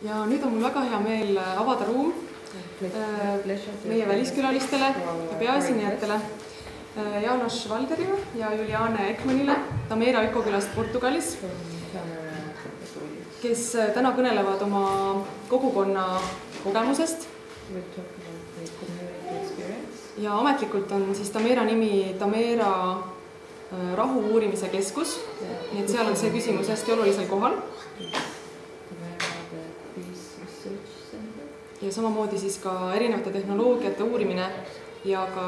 Ja nüüd on mul väga hea meel avada ruum meie väliskülalistele ja peaesinejatele Janos Valderile ja Juliane Tamera Ökokülast Portugalis, kes täna kõnelevad oma kogukonna kogemusest. Ja ametlikult on siis Tamera nimi Tamera Rahu Uurimise Keskus, nii et seal on see küsimus hästi olulisel kohal. Ja samamoodi siis ka erinevate tehnoloogiate uurimine ja ka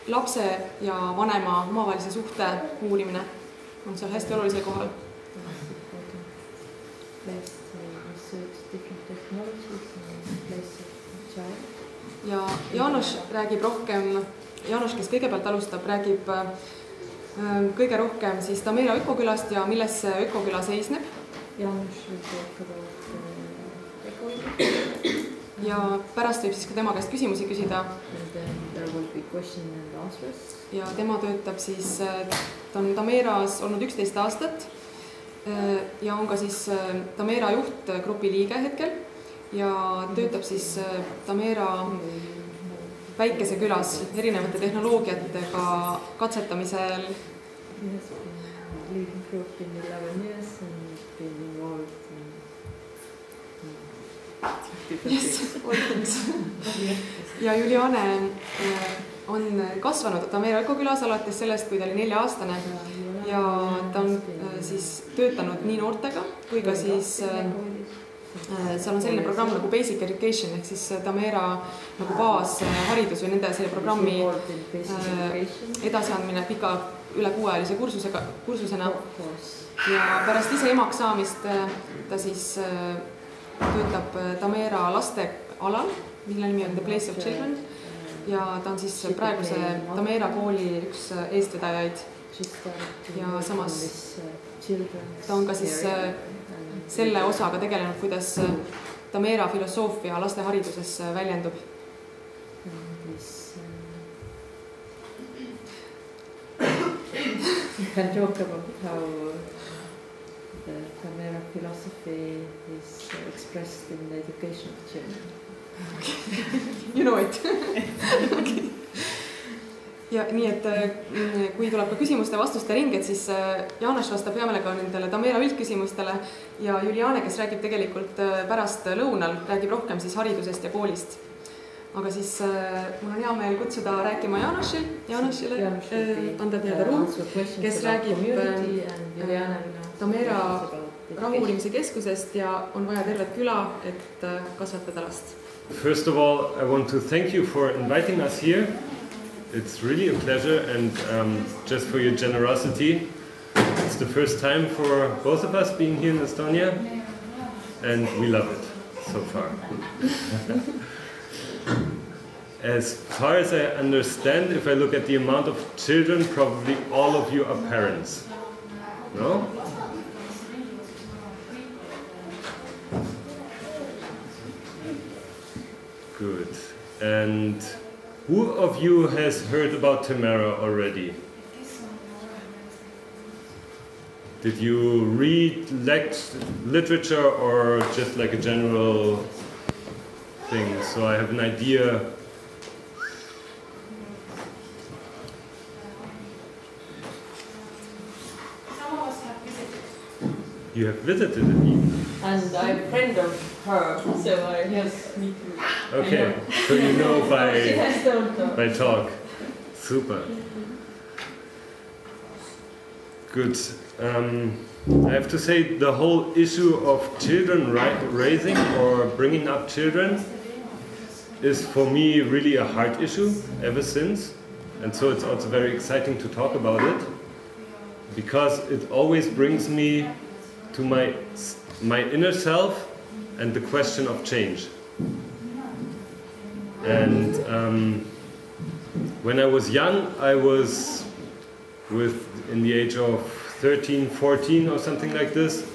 lapse ja vanema omavahelise suhte uurimine on seal hästi olulisel kohal. Ja Janos räägib rohkem, Janos, kes kõigepealt alustab, räägib kõige rohkem siis Tamera ökokülast ja milles see ökoküla seisneb. Ja pärast võib siis ka tema käest küsimusi küsida. Ja tema töötab siis, ta on Tameras olnud 11 aastat ja on ka siis Tamera juhtgrupi liige hetkel ja töötab siis Tamera väikese külas erinevate tehnoloogiatega katsetamisel. Yes, ja Juliane on kasvanud Tamera ökokülas alates sellest, kui ta oli 4-aastane ja ta on siis töötanud nii noortega kui ka siis seal on selline programm nagu Basic Education ehk siis Tamera nagu baasharidus või nende selle programmi edasiandmine pika üle 6-ajalise kursusena ja pärast ise emaks saamist ta siis töötab Tamera laste alal, mille nimi on The Place of Children ja ta on siis praeguse Tamera kooli üks eestvedajaid ja samas ta on ka siis selle osaga tegelenud, kuidas Tamera filosoofia laste hariduses väljendub. You can talk about how the Tamera philosophy is expressed in the education of children. You know it. Okay. Ja nii, et kui tuleb ka küsimuste vastuste ring, et siis Janos vastab hea meelega nendele Tamera üldküsimustele ja Juliane, kes räägib tegelikult pärast lõunal, räägib rohkem siis haridusest ja koolist. Aga siis mul on hea meel kutsuda rääkima Janosile anda teada ruum, kes räägib Tamera Rahu Uurimise Keskusest ja on vaja tervet küla, et kasvatada last. First of all, I want to thank you for inviting us here. It's really a pleasure and just for your generosity. It's the first time for both of us being here in Estonia and we love it so far. As far as I understand, if I look at the amount of children, probably all of you are parents. No? Good. And who of you has heard about Tamera already? Did you read literature or just like a general thing? So I have an idea. Some of us have visited. You have visited it even? And I'm a friend of her, so I just need to... Okay, so you know by talk. Super. Good. I have to say the whole issue of children raising or bringing up children is for me really a hard issue ever since. And so it's also very exciting to talk about it because it always brings me to my inner self and the question of change. And when I was young, I was in the age of 13, 14 or something like this.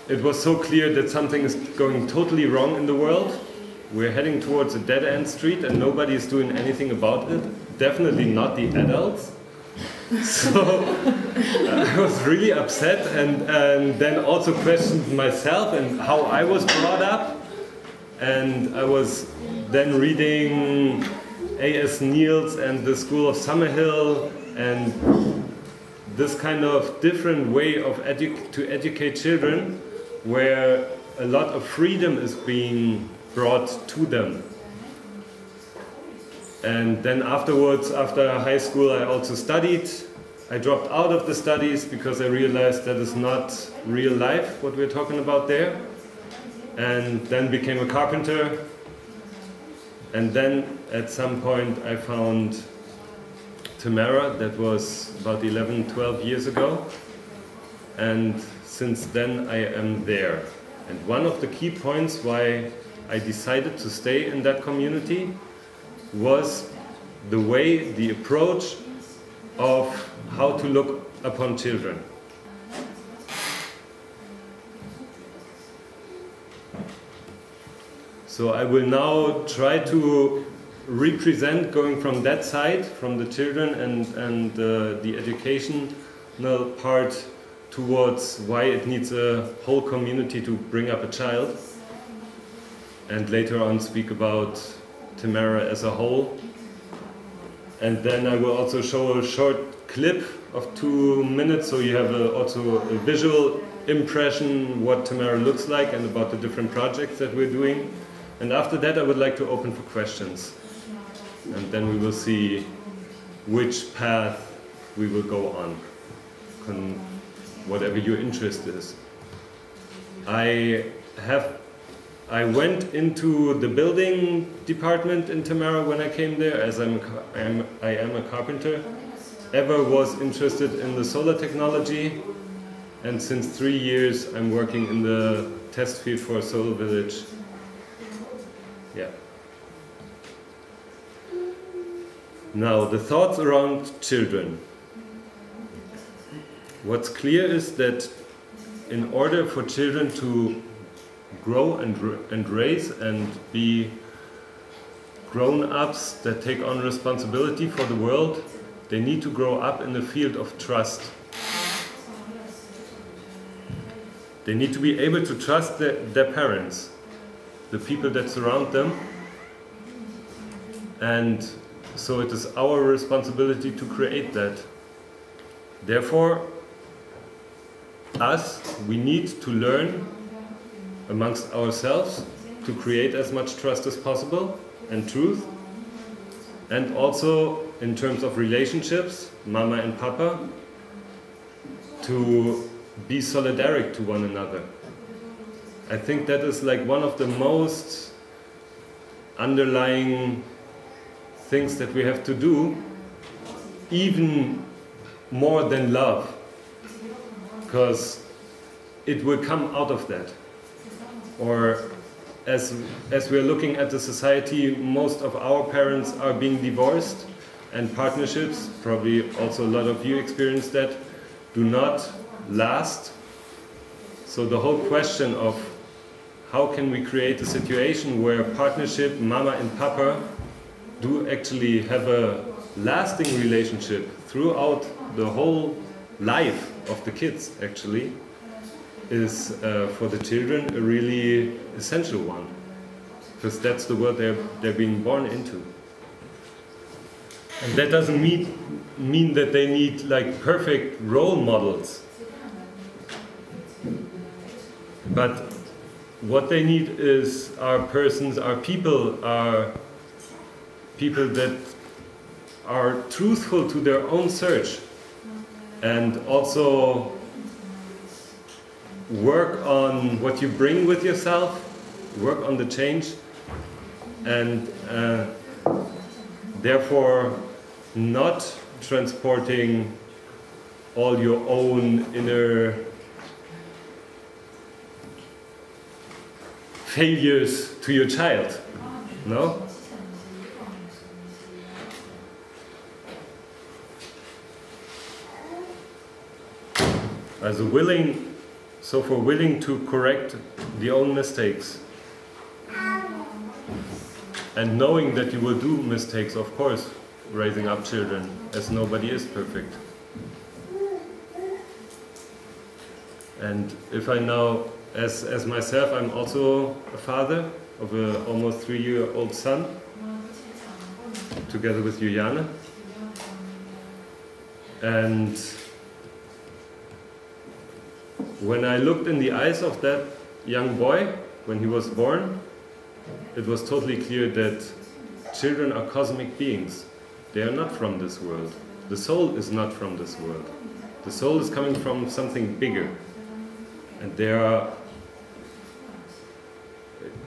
It was so clear that something is going totally wrong in the world. We're heading towards a dead-end street and nobody is doing anything about it. Definitely not the adults. So I was really upset, and then also questioned myself and how I was brought up. And I was then reading A.S. Niels and the School of Summerhill, and this kind of different way of to educate children, where a lot of freedom is being brought to them. And then afterwards, after high school, I also studied. I dropped out of the studies because I realized that is not real life, what we're talking about there. And then became a carpenter. And then at some point I found Tamera. That was about 11, 12 years ago. And since then I am there. And one of the key points why I decided to stay in that community was the way, the approach of how to look upon children. So I will now try to represent, going from that side, from the children and the educational part, towards why it needs a whole community to bring up a child, and later on speak about Tamera as a whole. And then I will also show a short clip of 2 minutes, so you have also a visual impression what Tamera looks like and about the different projects that we're doing. And after that I would like to open for questions. And then we will see which path we will go on, whatever your interest is. I went into the building department in Tamera when I came there, as I am a carpenter. Ever was interested in the solar technology, and since 3 years I'm working in the test field for a solar village. Yeah. Now, the thoughts around children. What's clear is that in order for children to grow and raise and be grown-ups that take on responsibility for the world, they need to grow up in the field of trust. They need to be able to trust their parents, the people that surround them. And so it is our responsibility to create that. Therefore, we need to learn amongst ourselves to create as much trust as possible and truth. And also in terms of relationships, mama and papa, to be solidaric to one another. I think that is like one of the most underlying things that we have to do, even more than love, because it will come out of that. Or as we're looking at the society, most of our parents are being divorced, and partnerships, probably also a lot of you experience that, do not last. So the whole question of how can we create a situation where partnership, mama and papa, do actually have a lasting relationship throughout the whole life of the kids, actually, is for the children a really essential one, because that's the world they're being born into. And that doesn't mean that they need like perfect role models, but what they need is people that are truthful to their own search, and also work on what you bring with yourself, work on the change, and therefore not transporting all your own inner failures to your child, no? So for willing to correct the own mistakes, and knowing that you will do mistakes, of course, raising up children, as nobody is perfect. And if I now, as myself, I'm also a father of an almost 3-year-old son, together with Juliane. And when I looked in the eyes of that young boy when he was born, it was totally clear that children are cosmic beings. They are not from this world. The soul is not from this world. The soul is coming from something bigger. And they are...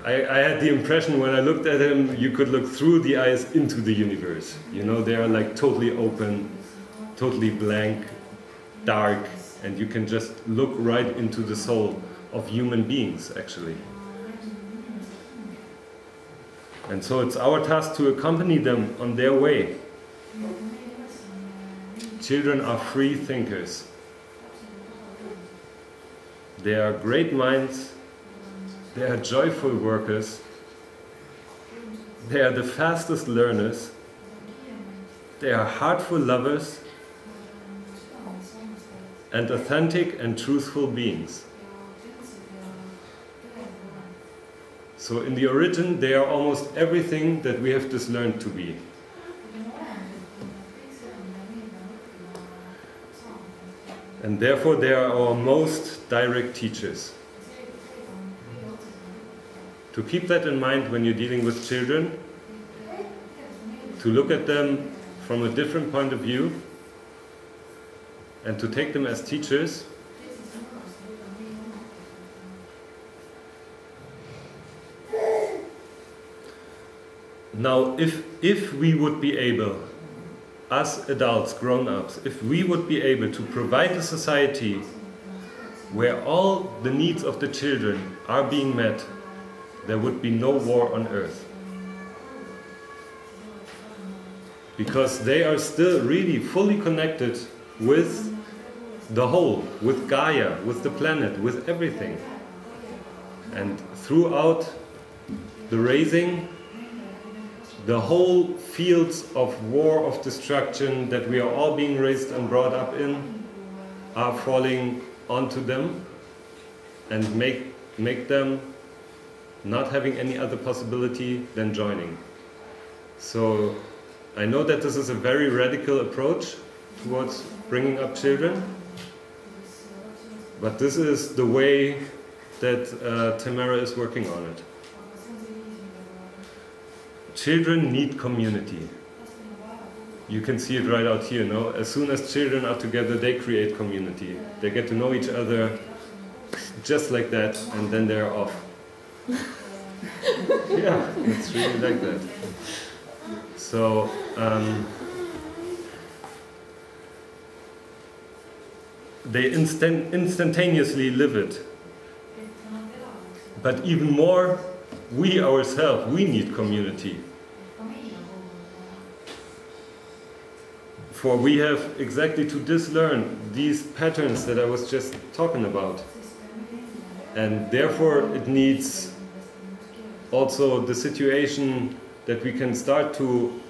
I had the impression when I looked at him, you could look through the eyes into the universe. You know, they are like totally open, totally blank, dark, and you can just look right into the soul of human beings, actually. And so it's our task to accompany them on their way. Children are free thinkers. They are great minds. They are joyful workers. They are the fastest learners. They are heartful lovers and authentic and truthful beings. So in the origin, they are almost everything that we have just learned to be. And therefore they are our most direct teachers. To keep that in mind when you're dealing with children, to look at them from a different point of view, and to take them as teachers. Now, if we would be able, us adults, grown-ups, if we would be able to provide a society where all the needs of the children are being met, there would be no war on earth. Because they are still really fully connected with the whole, with Gaia, with the planet, with everything. And throughout the raising, the whole fields of war, of destruction that we are all being raised and brought up in are falling onto them and make them not having any other possibility than joining. So I know that this is a very radical approach towards bringing up children, but this is the way that Tamera is working on it. Children need community. You can see it right out here, no? As soon as children are together, they create community. They get to know each other just like that, and then they're off. Yeah, it's really like that. So, they instantaneously live it. But even more, we ourselves, we need community. For we have exactly to dislearn these patterns that I was just talking about. And therefore it needs also the situation that we can start to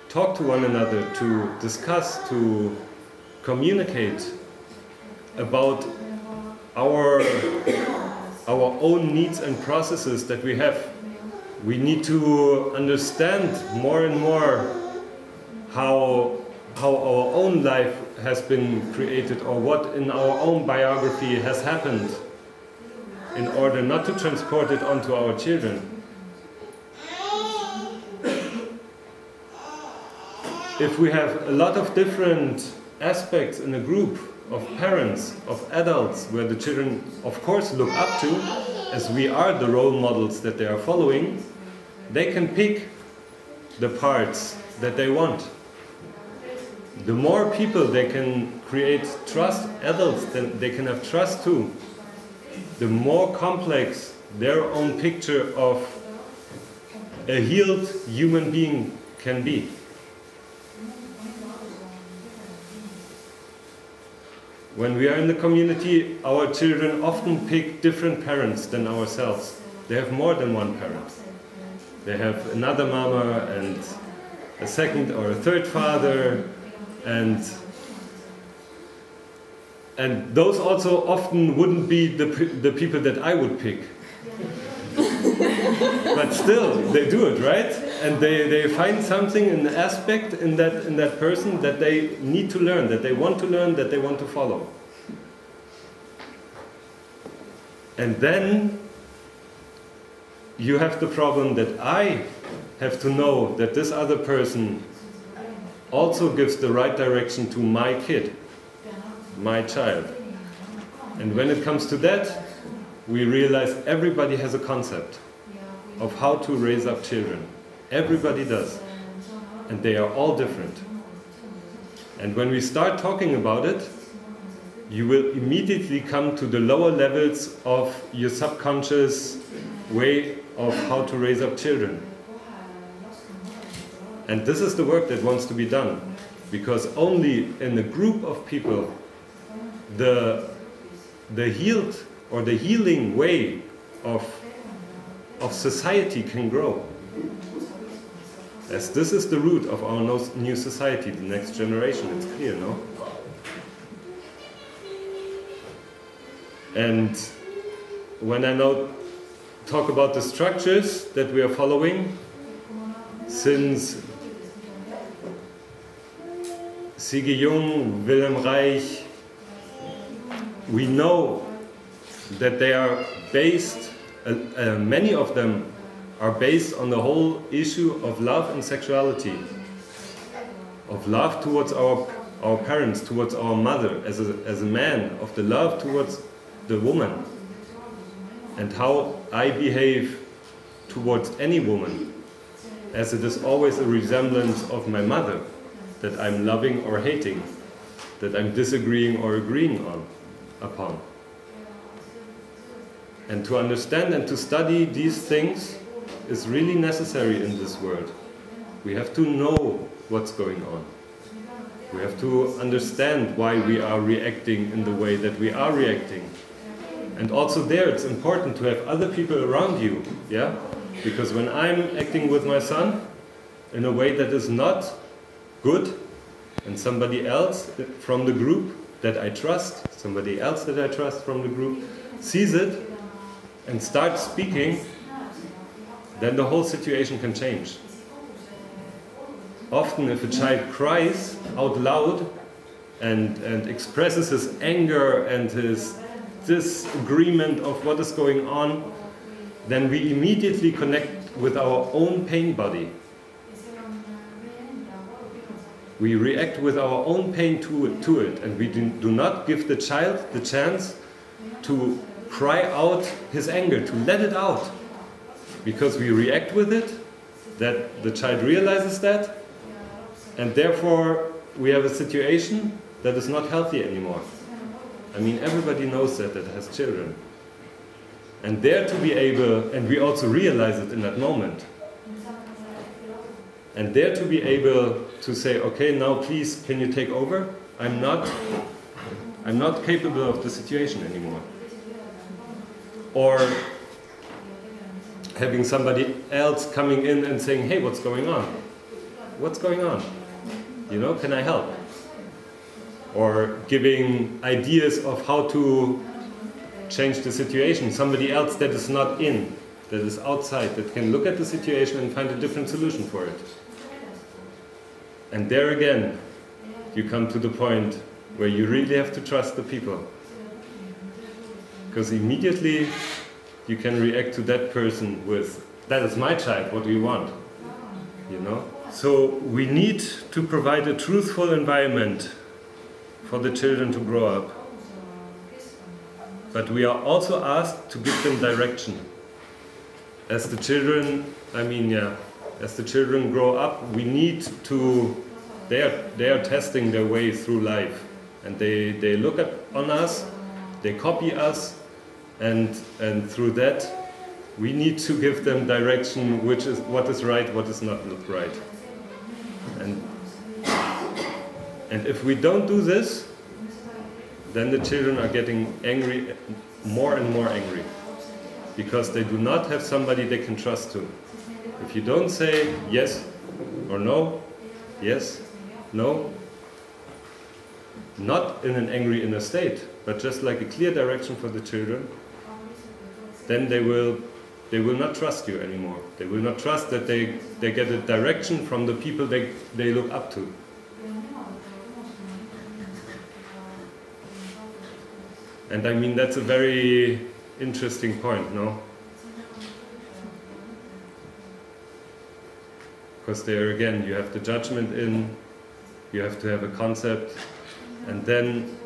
talk to one another, to discuss, to communicate about our own needs and processes that we have. We need to understand more and more how our own life has been created, or what in our own biography has happened, in order not to transport it onto our children. If we have a lot of different aspects in a group of parents, of adults, where the children of course look up to, as we are the role models that they are following, they can pick the parts that they want. The more people they can create trust, adults, then they can have trust too, the more complex their own picture of a healed human being can be. When we are in the community, our children often pick different parents than ourselves. They have more than one parent. They have another mama and a second or a third father, and those also often wouldn't be the people that I would pick. But still, they do it, right? And they find something, an aspect in that person that they need to learn, that they want to learn, that they want to follow. And then you have the problem that I have to know that this other person also gives the right direction to my kid, my child. And when it comes to that, we realize everybody has a concept of how to raise up children. Everybody does. And they are all different. And when we start talking about it, you will immediately come to the lower levels of your subconscious way of how to raise up children. And this is the work that wants to be done. Because only in a group of people, the healed or the healing way of society can grow. As this is the root of our new society, the next generation, it's clear, no? And when I now talk about the structures that we are following, since C.G. Jung, Wilhelm Reich, we know that they are based, many of them are based on the whole issue of love and sexuality, of love towards our parents, towards our mother, as a man, of the love towards the woman, and how I behave towards any woman, as it is always a resemblance of my mother, that I'm loving or hating, that I'm disagreeing or agreeing upon. And to understand and to study these things is really necessary in this world. We have to know what's going on. We have to understand why we are reacting in the way that we are reacting. And also there it's important to have other people around you, yeah? Because when I'm acting with my son in a way that is not good, and somebody else from the group that I trust, somebody else that I trust from the group, sees it and starts speaking, then the whole situation can change. Often if a child cries out loud and expresses his anger and his disagreement of what is going on, then we immediately connect with our own pain body. We react with our own pain to it, and we do not give the child the chance to cry out his anger, to let it out. Because we react with it, that the child realizes that, and therefore we have a situation that is not healthy anymore. I mean, everybody knows that has children. And there to be able, and we also realize it in that moment, and there to be able to say, okay, now please, can you take over? I'm not capable of the situation anymore. Or having somebody else coming in and saying, hey, what's going on? What's going on? You know, can I help? Or giving ideas of how to change the situation. Somebody else that is not in, that is outside, that can look at the situation and find a different solution for it. And there again, you come to the point where you really have to trust the people. Because immediately you can react to that person with, that is my child, what do you want? You know? So we need to provide a truthful environment for the children to grow up. But we are also asked to give them direction. As the children, as the children grow up, we need to, they are testing their way through life. And they look on us, they copy us, and through that, we need to give them direction, which is what is right, what is not right. And if we don't do this, then the children are getting angry, more and more angry, because they do not have somebody they can trust to. If you don't say yes or no, Yes? No? Not in an angry inner state, but just like a clear direction for the children, then they will not trust you anymore. They will not trust that they get a direction from the people they look up to. And I mean, that's a very interesting point, no? Because there again, you have the judgment in, you have to have a concept, and then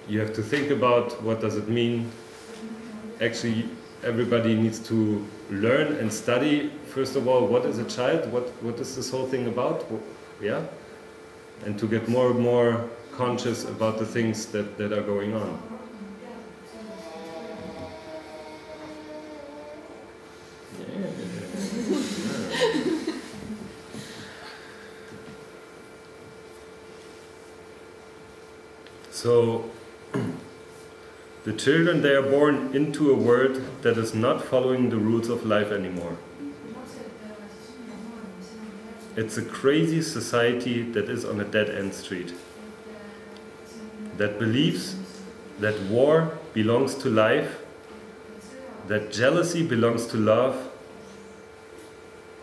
you have to think about what does it mean. Actually, everybody needs to learn and study, first of all, what is a child, what is this whole thing about, yeah? And to get more and more conscious about the things that are going on. So, the children, they are born into a world that is not following the rules of life anymore. It's a crazy society that is on a dead-end street, that believes that war belongs to life, that jealousy belongs to love,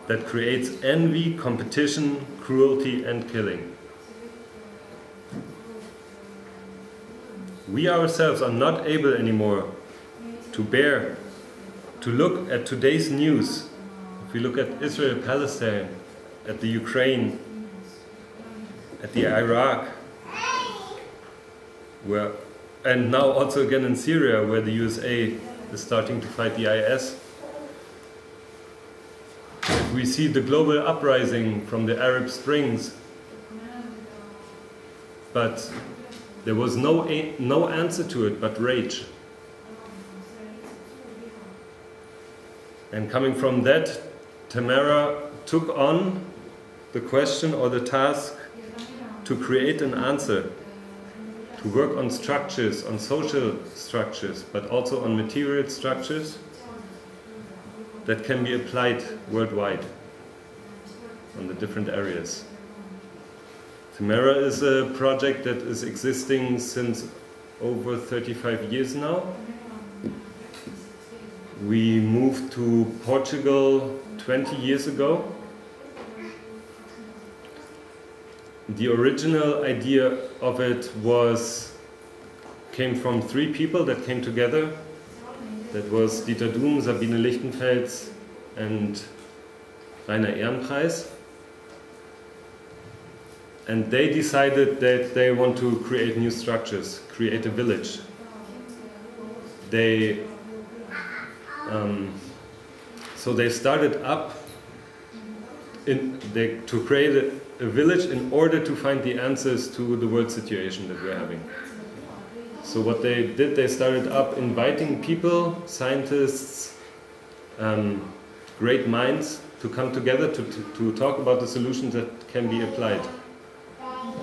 that creates envy, competition, cruelty and killing. We ourselves are not able anymore to bear, to look at today's news. If we look at Israel, Palestine, at the Ukraine, at the Iraq, and now also again in Syria, where the USA is starting to fight the IS. If we see the global uprising from the Arab Springs, but there was no answer to it but rage. And coming from that, Tamera took on the question or the task to create an answer, to work on structures, on social structures, but also on material structures that can be applied worldwide on the different areas. Tamera is a project that is existing since over 35 years now. We moved to Portugal 20 years ago. The original idea of it came from 3 people that came together. That was Dieter Doom, Sabine Lichtenfels and Rainer Ehrenpreis. And they decided that they want to create new structures, create a village. So they started up to create a village in order to find the answers to the world situation that we're having. So what they did, they started up inviting people, scientists, great minds to come together to talk about the solutions that can be applied.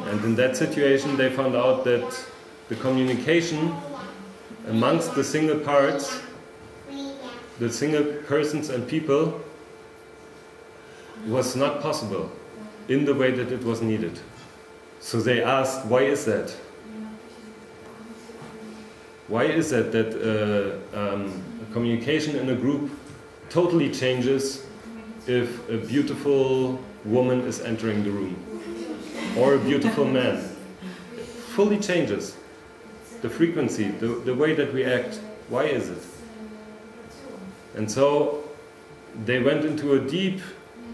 And in that situation they found out that the communication amongst the single parts, the single persons and people, was not possible in the way that it was needed. So they asked, why is that? Why is it that communication in a group totally changes if a beautiful woman is entering the room? Or a beautiful man? Fully changes. The frequency, the way that we act. Why is it? And so they went into a deep,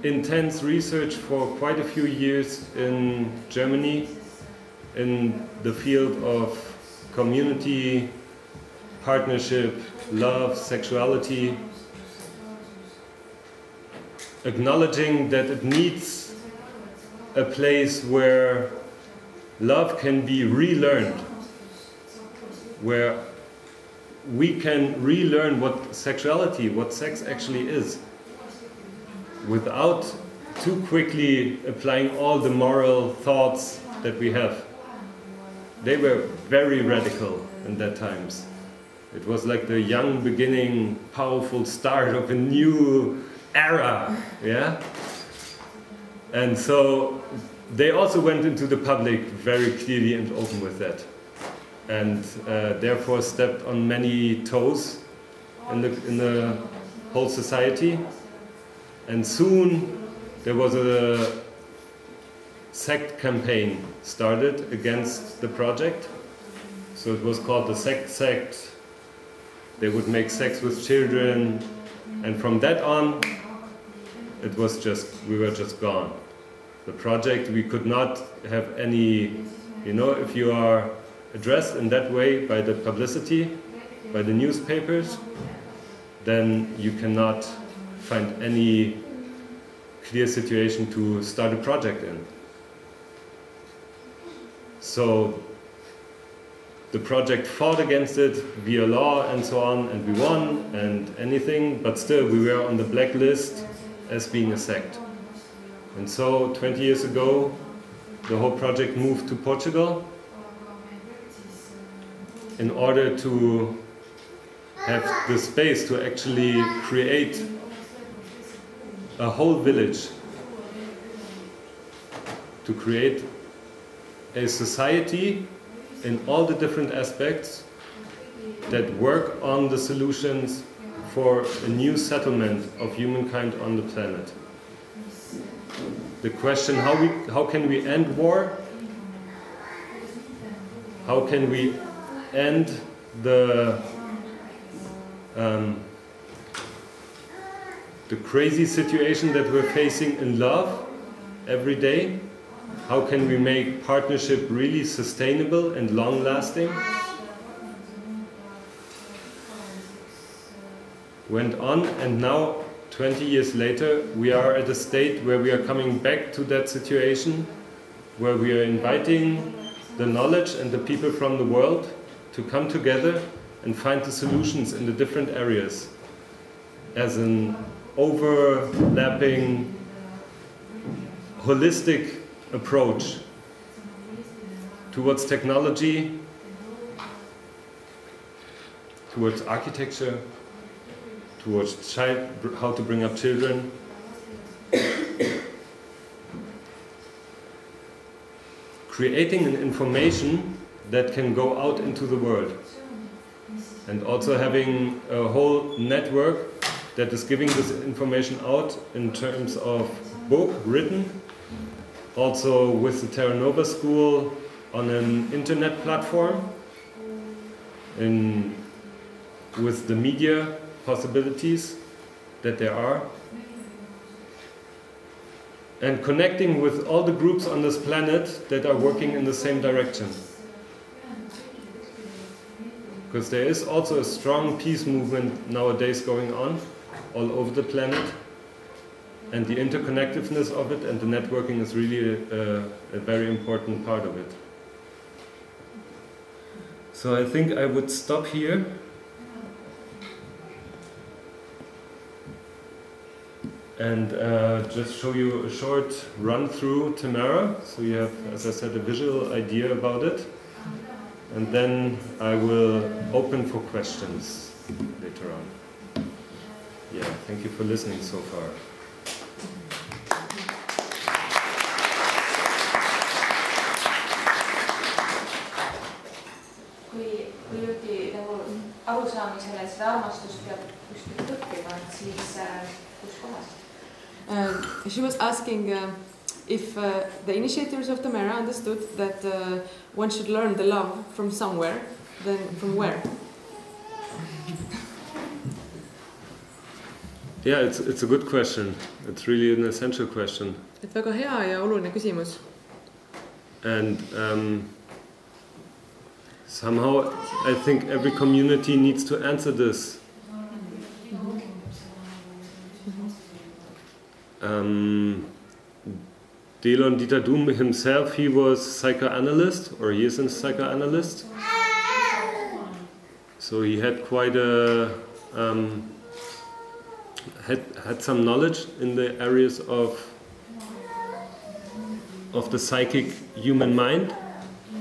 intense research for quite a few years in Germany in the field of community, partnership, love, sexuality, acknowledging that it needs a place where love can be relearned, where we can relearn what sexuality, what sex actually is, without too quickly applying all the moral thoughts that we have. They were very radical in that times. It was like the young beginning, powerful start of a new era, yeah? And so they also went into the public very clearly and open with that. And therefore stepped on many toes in the whole society. And soon there was a sect campaign started against the project. So it was called the sect. They would make sex with children, and from that on, we were just gone. The project, we could not have any, if you are addressed in that way by the publicity, by the newspapers, then you cannot find any clear situation to start a project in. So the project fought against it via law and so on, and we won and anything, but still we were on the blacklist as being a sect. And so 20 years ago, the whole project moved to Portugal in order to have the space to actually create a whole village, to create a society in all the different aspects that work on the solutions for a new settlement of humankind on the planet. The question, how can we end war? How can we end the crazy situation that we're facing in love every day? How can we make partnership really sustainable and long-lasting? Went on, and now, 20 years later, we are at a state where we are coming back to that situation, where we are inviting the knowledge and the people from the world to come together and find the solutions in the different areas as an overlapping, holistic approach towards technology, towards architecture, towards how to bring up children. Creating an information that can go out into the world. And also having a whole network that is giving this information out in terms of book written, also with the Terra Nova School on an internet platform, with the media possibilities that there are, and connecting with all the groups on this planet that are working in the same direction. Because there is also a strong peace movement nowadays going on all over the planet, and the interconnectedness of it and the networking is really a very important part of it. So I think I would stop here. And just show you a short run through Tamera, so you have, as I said, a visual idea about it. And then I will open for questions later on. Yeah, thank you for listening so far. Kui jõuti nagu arusaamisele, et seda armastust peab kuskilt õppima, siis kus kohas? She was asking if the initiators of Tamera understood that one should learn the love from somewhere, then from where? Yeah, it's a good question. It's really an essential question. Et väga hea ja oluline küsimus. And somehow I think every community needs to answer this. Delon Dieter Doom himself, he was psychoanalyst, or he is a psychoanalyst. So he had quite a had some knowledge in the areas of the psychic human mind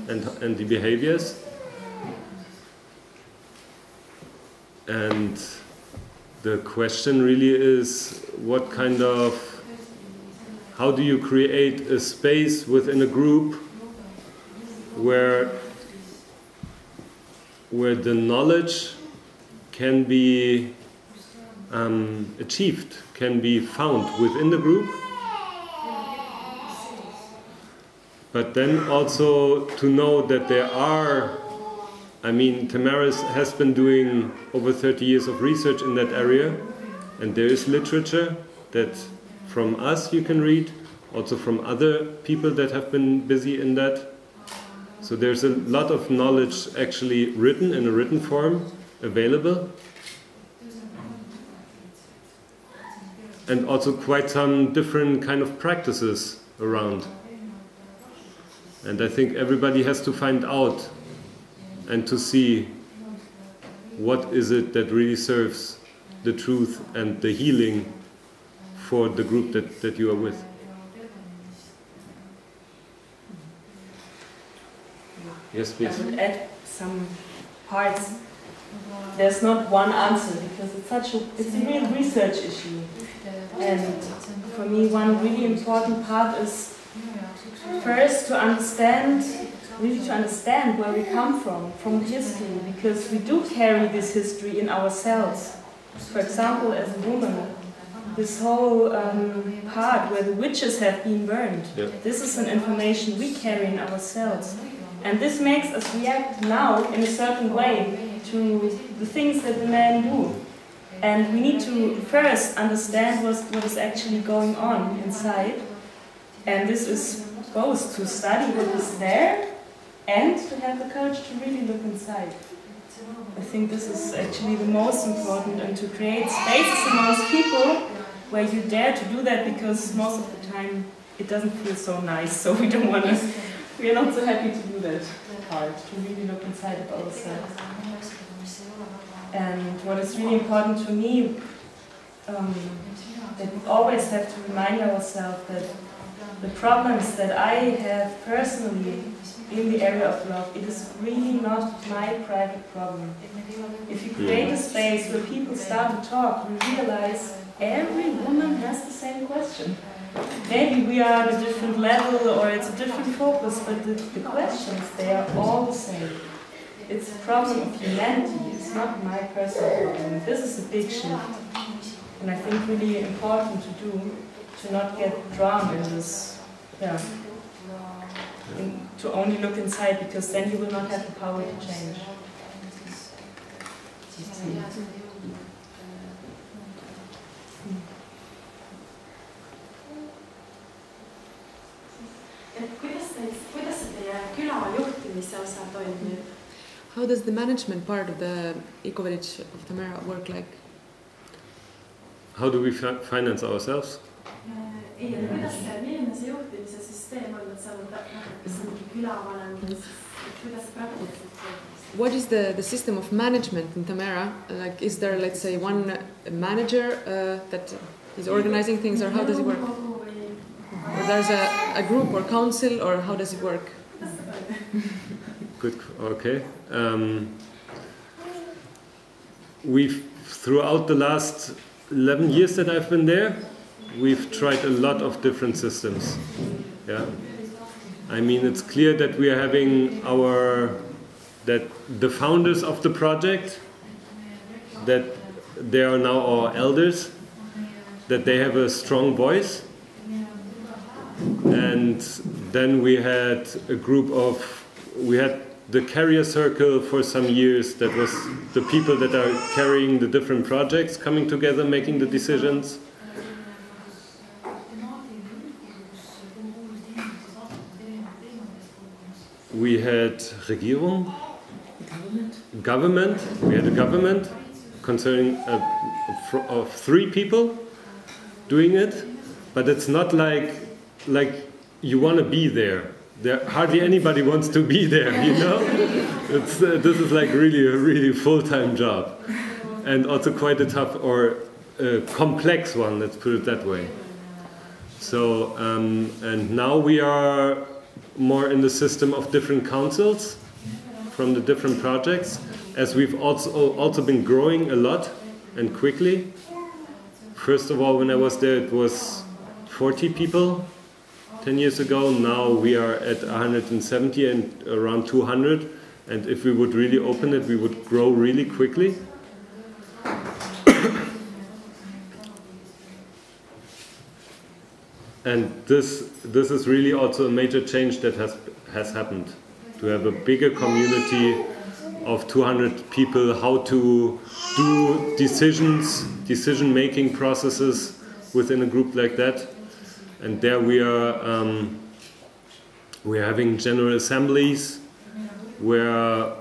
and the behaviors. And the question really is, what kind of how do you create a space within a group where the knowledge can be achieved, can be found within the group, but then also to know that there are, I mean, Tamera has been doing over 30 years of research in that area, and there is literature that from us you can read, also from other people that have been busy in that. So there's a lot of knowledge actually written in a written form available. And also quite some different kind of practices around. And I think everybody has to find out and to see what is it that really serves the truth and the healing for the group that you are with. Yes, please. I would add some parts. There's not one answer because it's a real research issue. And for me, one really important part is first to understand where we come from the history, because we do carry this history in ourselves. For example, as a woman, this whole part where the witches have been burned, this is an information we carry in ourselves. And this makes us react now in a certain way to the things that the men do. And we need to first understand what is actually going on inside. And this is both to study what is there and to have the courage to really look inside. I think this is actually the most important, and to create spaces amongst people where you dare to do that, because most of the time it doesn't feel so nice, so we don't want to. We are not so happy to do that part, to really look inside of ourselves. And what is really important to me, that we always have to remind ourselves that the problems that I have personally in the area of love, it is really not my private problem. If you create a space where people start to talk, we realize every woman has the same question. Maybe we are at a different level or it's a different focus, but the questions, they are all the same. It's a problem of humanity, it's not my personal problem. This is a big shift. And I think really important to do, to not get drawn in this, to only look inside, because then you will not have the power to change. How does the management part of the ecovillage of Tamera work like? How do we finance ourselves? What is the system of management in Tamera? Like, is there, let's say, one manager that is organizing things, or how does it work? Or there's a group or council, or how does it work? Good, okay. We've, throughout the last 11 years that I've been there, we've tried a lot of different systems. Yeah, I mean, it's clear that we are having that the founders of the project, that they are now our elders, that they have a strong voice. And then we had a group we had the carrier circle for some years, that was the people that are carrying the different projects, coming together, making the decisions. We had Regierung, government. We had a government concerning of 3 people doing it, but it's not like you want to be there. Hardly anybody wants to be there, you know? This is like really a really full-time job, and also quite a tough or complex one, let's put it that way. So, and now we are more in the system of different councils from the different projects, as we've also been growing a lot and quickly. First of all, when I was there, it was 40 people 10 years ago. Now we are at 170 and around 200. And if we would really open it, we would grow really quickly. And this is really also a major change that has happened. To have a bigger community of 200 people, how to do decision-making processes within a group like that. And there we are having general assemblies where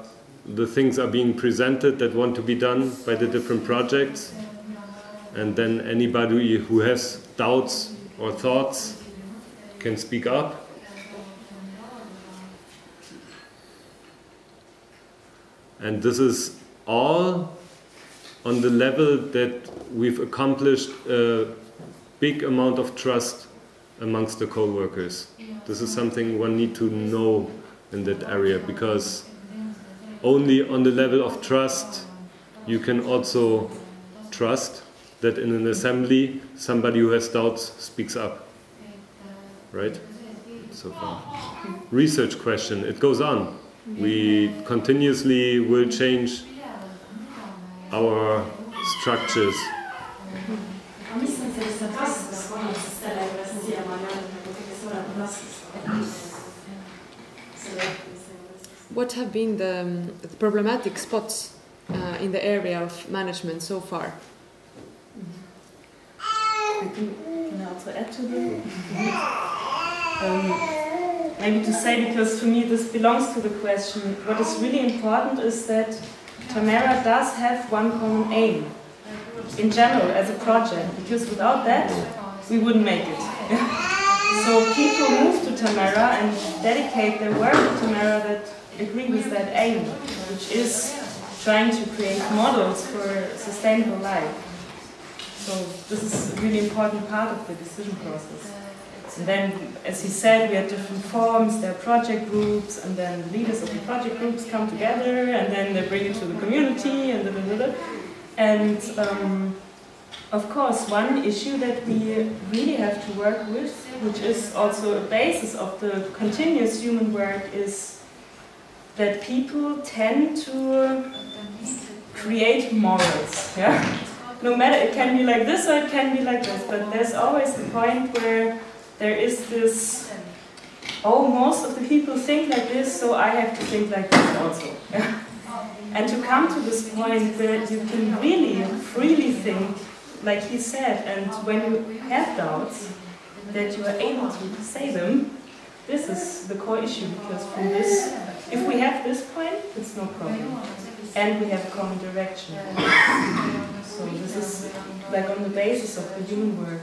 the things are being presented that want to be done by the different projects. And then anybody who has doubts or thoughts can speak up. And this is all on the level that we've accomplished a big amount of trust amongst the co-workers. This is something one needs to know in that area, because only on the level of trust you can also trust that in an assembly somebody who has doubts speaks up. Right? So far. Research question, it goes on. We continuously will change our structures. What have been the problematic spots in the area of management so far? Can I also add to that? Maybe to say, because for me this belongs to the question, what is really important is that Tamera does have one common aim in general as a project, because without that we wouldn't make it. So people move to Tamera and dedicate their work to Tamera that agree with that aim, which is trying to create models for sustainable life. So this is a really important part of the decision process. And then, as he said, we have different forms, there are project groups, and then leaders of the project groups come together, and then they bring it to the community, and And of course, one issue that we really have to work with, which is also a basis of the continuous human work, is that people tend to create morals. Yeah? No matter, it can be like this or it can be like this, but there's always the point where there is this, oh, most of the people think like this, so I have to think like this also. Yeah? And to come to this point where you can really freely think, like he said, and when you have doubts, that you are able to say them, this is the core issue, because from this, if we have this point, it's no problem. And we have a common direction. So this is like on the basis of the human work.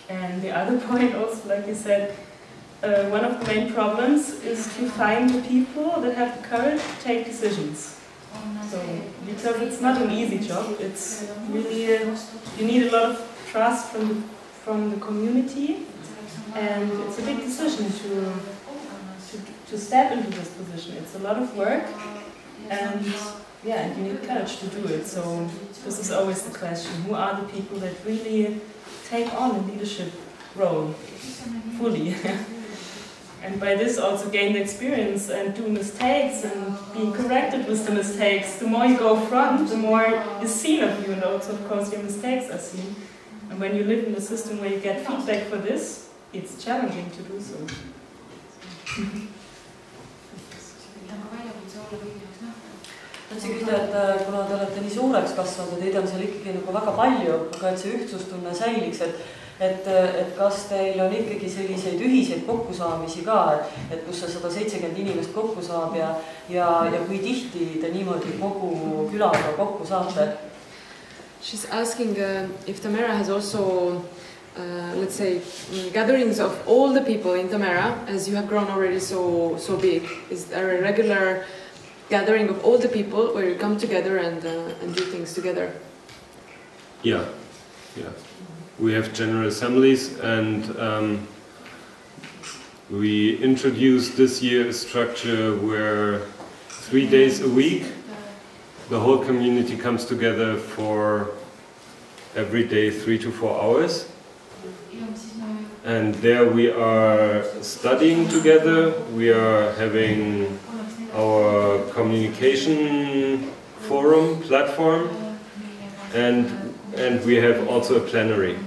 And the other point also, like you said, one of the main problems is to find the people that have the courage to take decisions. So, because it's not an easy job, it's really, you need a lot of trust from the community, and it's a big decision to step into this position. It's a lot of work, and yeah, and you need courage to do it. So this is always the question: who are the people that really take on a leadership role fully? And by this also gain the experience and do mistakes and being corrected with the mistakes. The more you go front, the more is seen of you, and also of course your mistakes are seen. And when you live in a system where you get feedback for this, it's challenging to do so. tahtsin küsida, et kuna te olete nii suureks kasvanud ja teid on seal ikkagi nagu väga palju, aga et see ühtsustunne säiliks, et kas teil on ikkagi selliseid ühiseid kokkusaamisi ka, et kus see 170 inimest kokku saab ja kui tihti te niimoodi kogu külaga kokku saate? She's asking if Tamera has also, let's say, gatherings of all the people in Tamera, as you have grown already so big. Is there a regular gathering of all the people where you come together and do things together? Yeah. We have general assemblies, and we introduced this year a structure where 3 days a week the whole community comes together for every day 3 to 4 hours. And there we are studying together, we are having our communication forum, platform, and we have also a plenary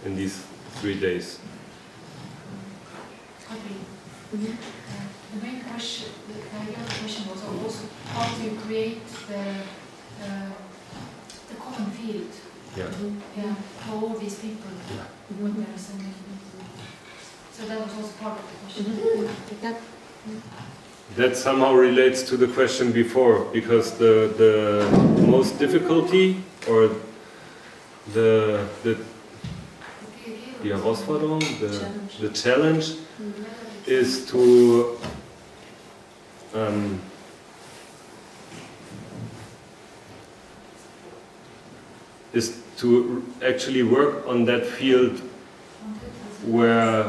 in these 3 days. The main question, the other question was also how do you create the common field? Yeah, for all these people. When there are so many people. So that was also part of the question. That somehow relates to the question before, because the most difficulty or the Herausforderung, the challenge is to actually work on that field where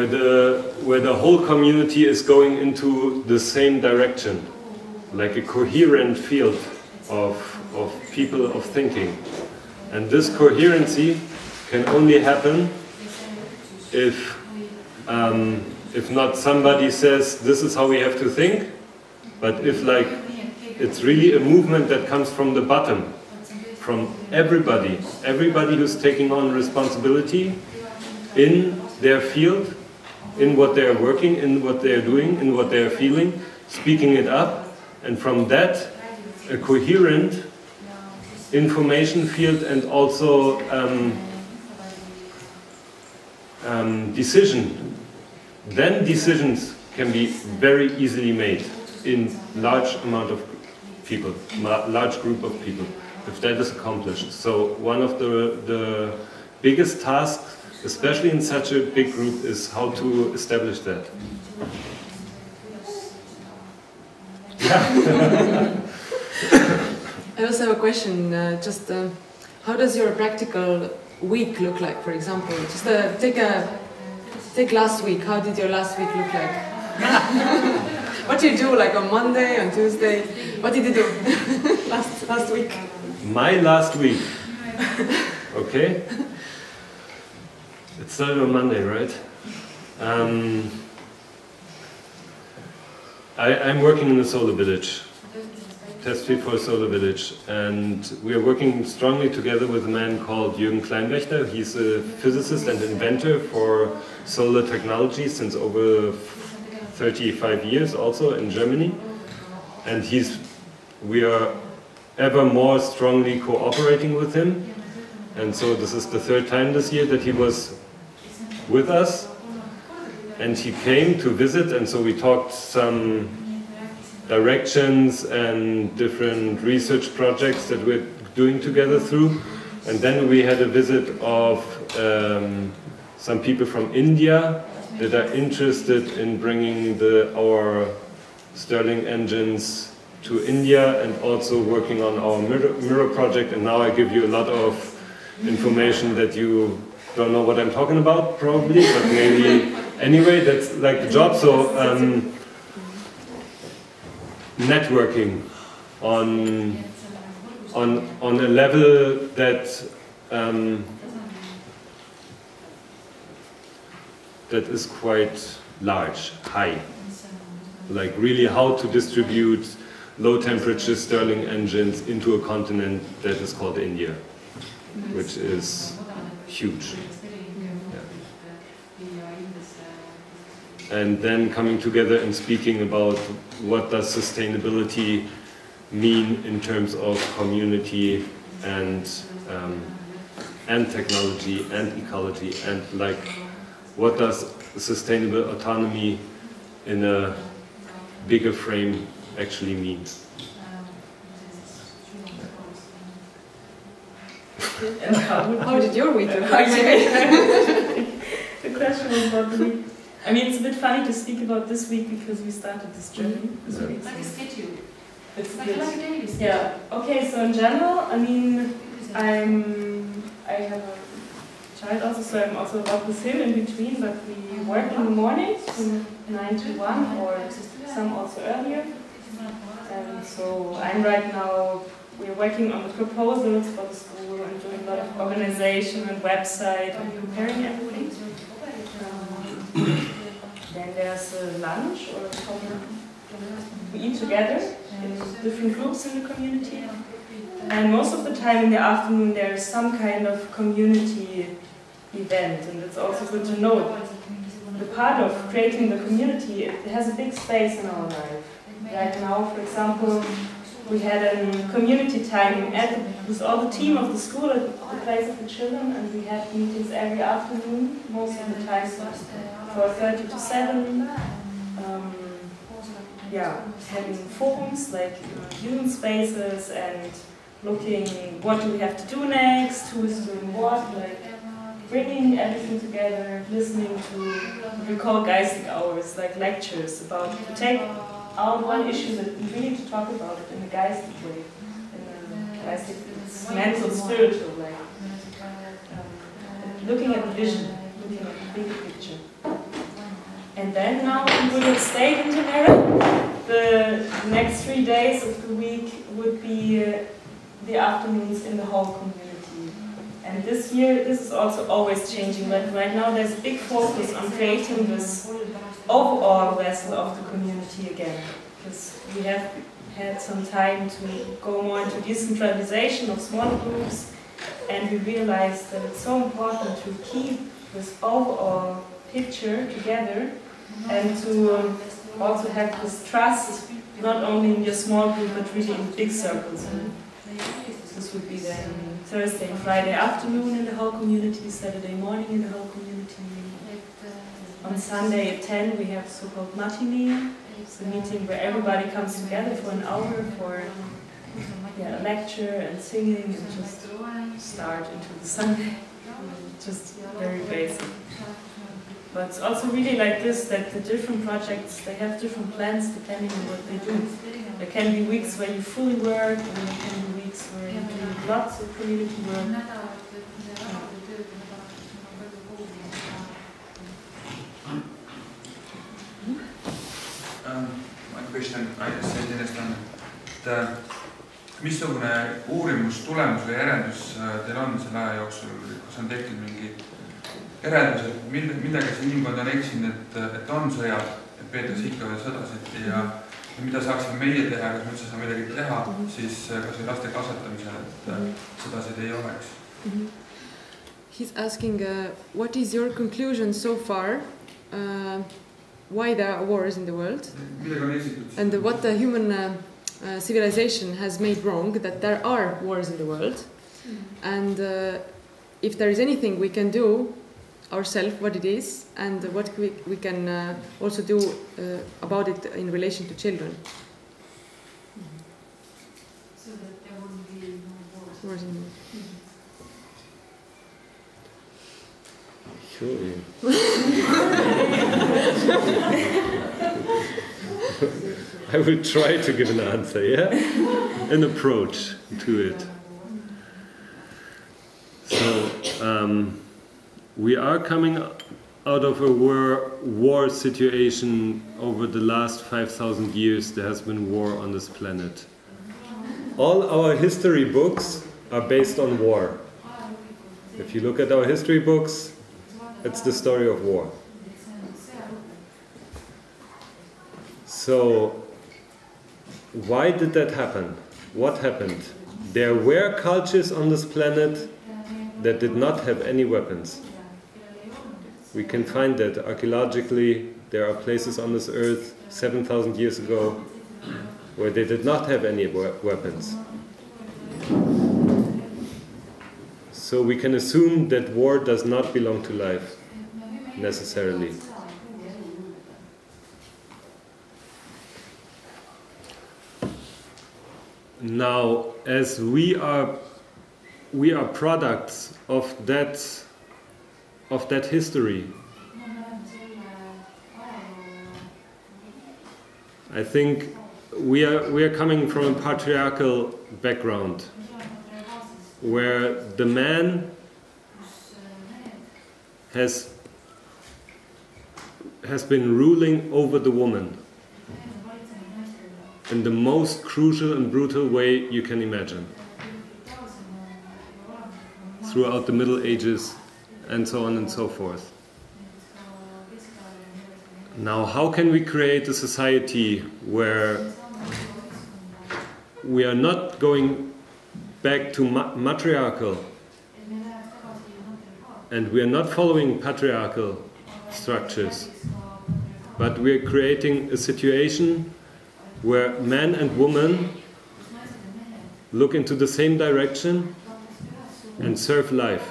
the whole community is going into the same direction, like a coherent field of people, of thinking. And this coherency can only happen if not somebody says this is how we have to think, but if like it's really a movement that comes from the bottom, from everybody who's taking on responsibility in their field, in what they are working, in what they are doing, in what they are feeling, speaking it up, and from that a coherent information field and also decision. Then decisions can be very easily made in large amount of people, large group of people, if that is accomplished. So one of the biggest tasks, especially in such a big group, is how to establish that. Yeah. I also have a question, how does your practical week look like, for example? Just take last week, how did your last week look like? What did you do, like on Monday, on Tuesday? What did you do last week? My last week, okay? It started on Monday, right? I'm working in the solar village. Test field for a solar village, and we are working strongly together with a man called Jürgen Kleinwächter. He's a physicist and inventor for solar technology since over 35 years, also in Germany. And we are ever more strongly cooperating with him. And so this is the 3rd time this year that he was with us. And he came to visit, and so we talked some directions and different research projects that we're doing together through. And then we had a visit of some people from India that are interested in bringing our Stirling engines to India and also working on our mirror project. And now I give you a lot of information that you don't know what I'm talking about, probably, but maybe anyway, that's like the job. So networking on a level that that is quite large, high, like really how to distribute low temperature Stirling engines into a continent that is called India, which is huge. And then coming together and speaking about what does sustainability mean in terms of community and technology and ecology, and like what does sustainable autonomy in a bigger frame actually mean. How did your week look like? The question was about the week. I mean, it's a bit funny to speak about this week because we started this journey this week. Like a schedule. It's like a daily schedule. Yeah. Okay. So in general, I mean, I have a child also, so I'm also about with him in between. But we work in the mornings from 9 to 1, or some also earlier. And so I'm right now we're working on the proposals for the school and doing a lot of organization and website and preparing everything. Then there's a lunch or we eat together in different groups in the community. And most of the time in the afternoon there's some kind of community event, and it's also good to know the part of creating the community, it has a big space in our life. Right now, for example, we had a community time with all the team of the school at the place of the children, and we had meetings every afternoon, most of the time 4:30 to 7. Having forums like human spaces and looking what do we have to do next, who is doing what, like bringing everything together, listening to what we call geistig hours, like lectures about to take out one issue that we really need to talk about it in a geistig way, in a geistig, mental, spiritual way. Looking at the vision, looking at the bigger picture. And then now we will stay in Tamera. The next 3 days of the week would be the afternoons in the whole community. And this year, this is also always changing, but right now there's a big focus on creating this overall vessel of the community again. Because we have had some time to go more into decentralization of smaller groups, and we realized that it's so important to keep this overall picture together and to also have this trust, not only in your small group, but really in big circles. This would be then Thursday and Friday afternoon in the whole community, Saturday morning in the whole community. On Sunday at 10 we have so-called matinee. It's a meeting where everybody comes together for an hour for a lecture and singing and just start into the Sunday. Just very basic. But it's also really like this, that the different projects, they have different plans depending on what they do. There can be weeks where you fully work, and there can be weeks where you do lots of community work. My question, I guess, on, et missugune uurimustulemus või järeldus teil on selle aja jooksul, kas on tekkinud mingi järeldus, et midagi see inimkond on eksinud, et on sõjad, et peetakse ikka veel sõdasid ja mida saaksime meie teha, kas me üldse saame midagi teha, siis kas või laste kasvatamisel, et sõdasid ei oleks. He's asking, what is your conclusion so far? Why there are wars in the world? And what the human civilization has made wrong, that there are wars in the world. And if there is anything we can do ourselves, what it is, and what we can also do about it in relation to children. So that there wouldn't be no wars. Wars in the world. Sure. I will try to give an answer, yeah? An approach to it. So, we are coming out of a war situation. Over the last 5,000 years there has been war on this planet. All our history books are based on war. If you look at our history books, it's the story of war. So, why did that happen? What happened? There were cultures on this planet that did not have any weapons. We can find that archaeologically. There are places on this earth 7,000 years ago where they did not have any weapons. So we can assume that war does not belong to life, necessarily. Now, as we are products of that history, I think we are coming from a patriarchal background, where the man has been ruling over the woman. in the most crucial and brutal way you can imagine. Throughout the Middle Ages and so on and so forth. Now, how can we create a society where we are not going back to matriarchal and we are not following patriarchal structures, but we are creating a situation where man and woman look into the same direction and serve life.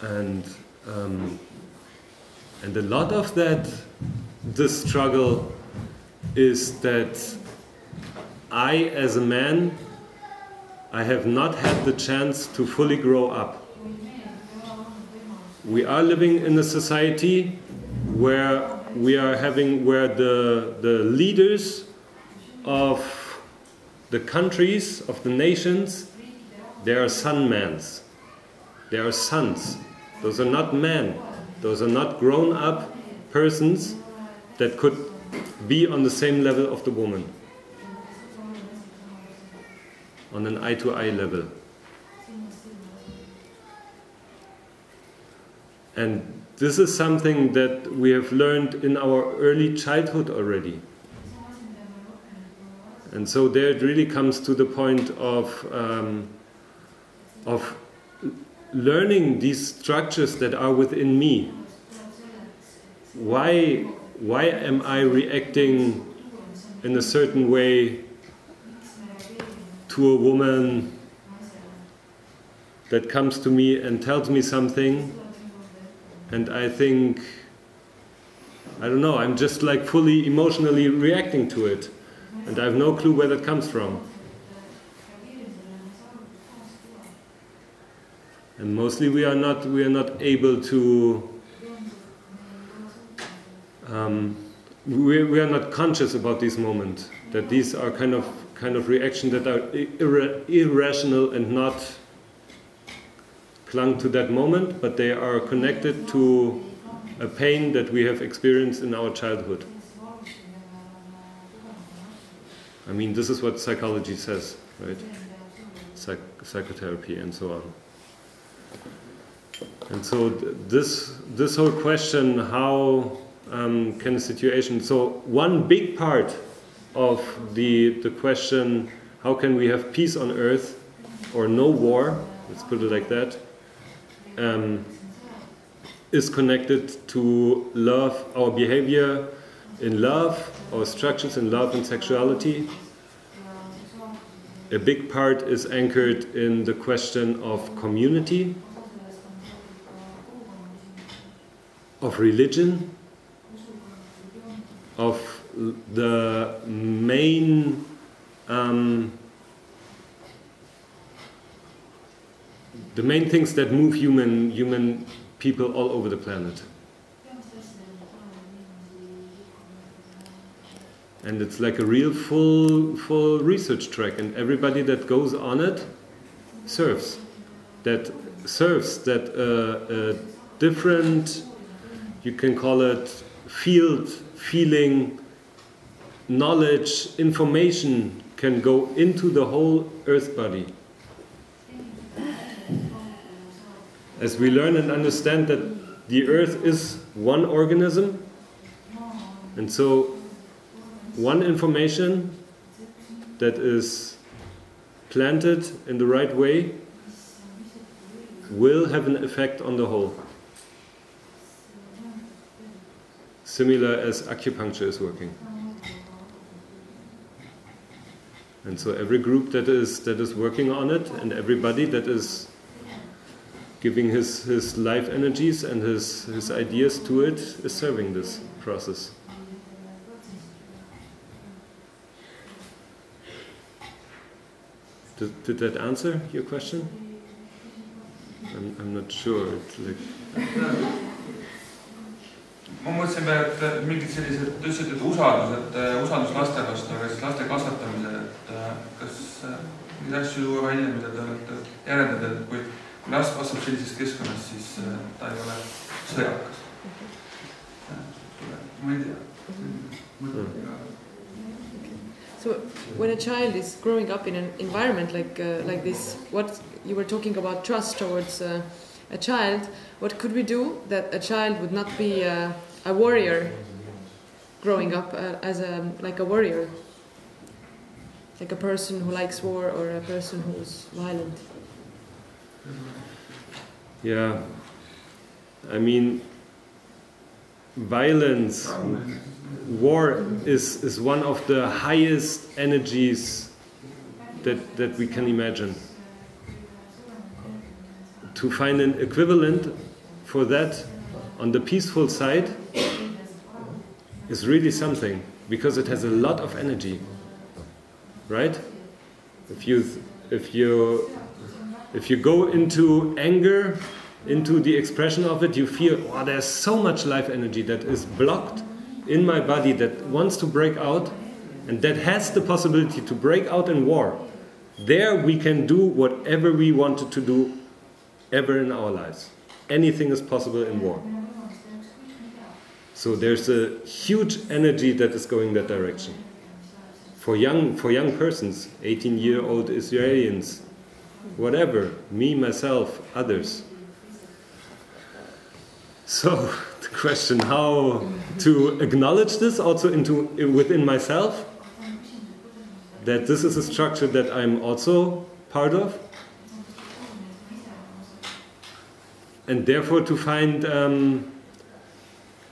And a lot of this struggle is that I, as a man, I have not had the chance to fully grow up. We are living in a society where the leaders of the countries, of the nations, they are son-mans. They are sons. Those are not men. Those are not grown-up persons that could be on the same level of the woman, on an eye-to-eye level. And this is something that we have learned in our early childhood already. And so there it really comes to the point of learning these structures that are within me. Why am I reacting in a certain way to a woman that comes to me and tells me something, and I think, I don't know, I'm just like fully emotionally reacting to it, and I have no clue where that comes from. And mostly we are not able to, we are not conscious about these moments, that these are kind of reactions that are irrational and not clung to that moment, but they are connected to a pain that we have experienced in our childhood. I mean, this is what psychology says, right? Psychotherapy and so on. And so this whole question, how can a situation... So one big part of the question, how can we have peace on earth, or no war, let's put it like that, is connected to love, our behavior in love, our structures in love and sexuality. A big part is anchored in the question of community, of religion, of the main things that move human people all over the planet. And it's like a real full research track, and everybody that goes on it serves that different, you can call it field, feeling, knowledge, information can go into the whole earth body. As we learn and understand that the earth is one organism, and so one information that is planted in the right way will have an effect on the whole. Similar as acupuncture is working. And so every group that is working on it, and everybody that is giving his life energies and his ideas to it, is serving this process. Did that answer your question? I'm not sure. It's like... Ma mõtlesin veel, et mingid sellised, te ütlesite, et usaldus laste vastu, aga siis laste kasvatamisel, et kas mingeid asju tuua välja, mida te olete järeldanud, et kui laps kasvab sellises keskkonnas, siis ta ei ole sõjakas. Ma ei tea. So when a child is growing up in an environment like this, what you were talking about trust towards a child, what could we do that a child would not be a warrior growing up as like a warrior, like a person who likes war or a person who's violent? Yeah, I mean, violence, war is one of the highest energies that we can imagine. To find an equivalent for that on the peaceful side is really something, because it has a lot of energy, right? If you go into anger, into the expression of it, you feel, oh, there's so much life energy that is blocked in my body that wants to break out, and that has the possibility to break out in war. There we can do whatever we wanted to do ever in our lives. Anything is possible in war. So there's a huge energy that is going that direction. For young persons, 18-year-old Israelis, whatever, me, myself, others. So the question, how to acknowledge this also within myself, that this is a structure that I'm also part of, and therefore to find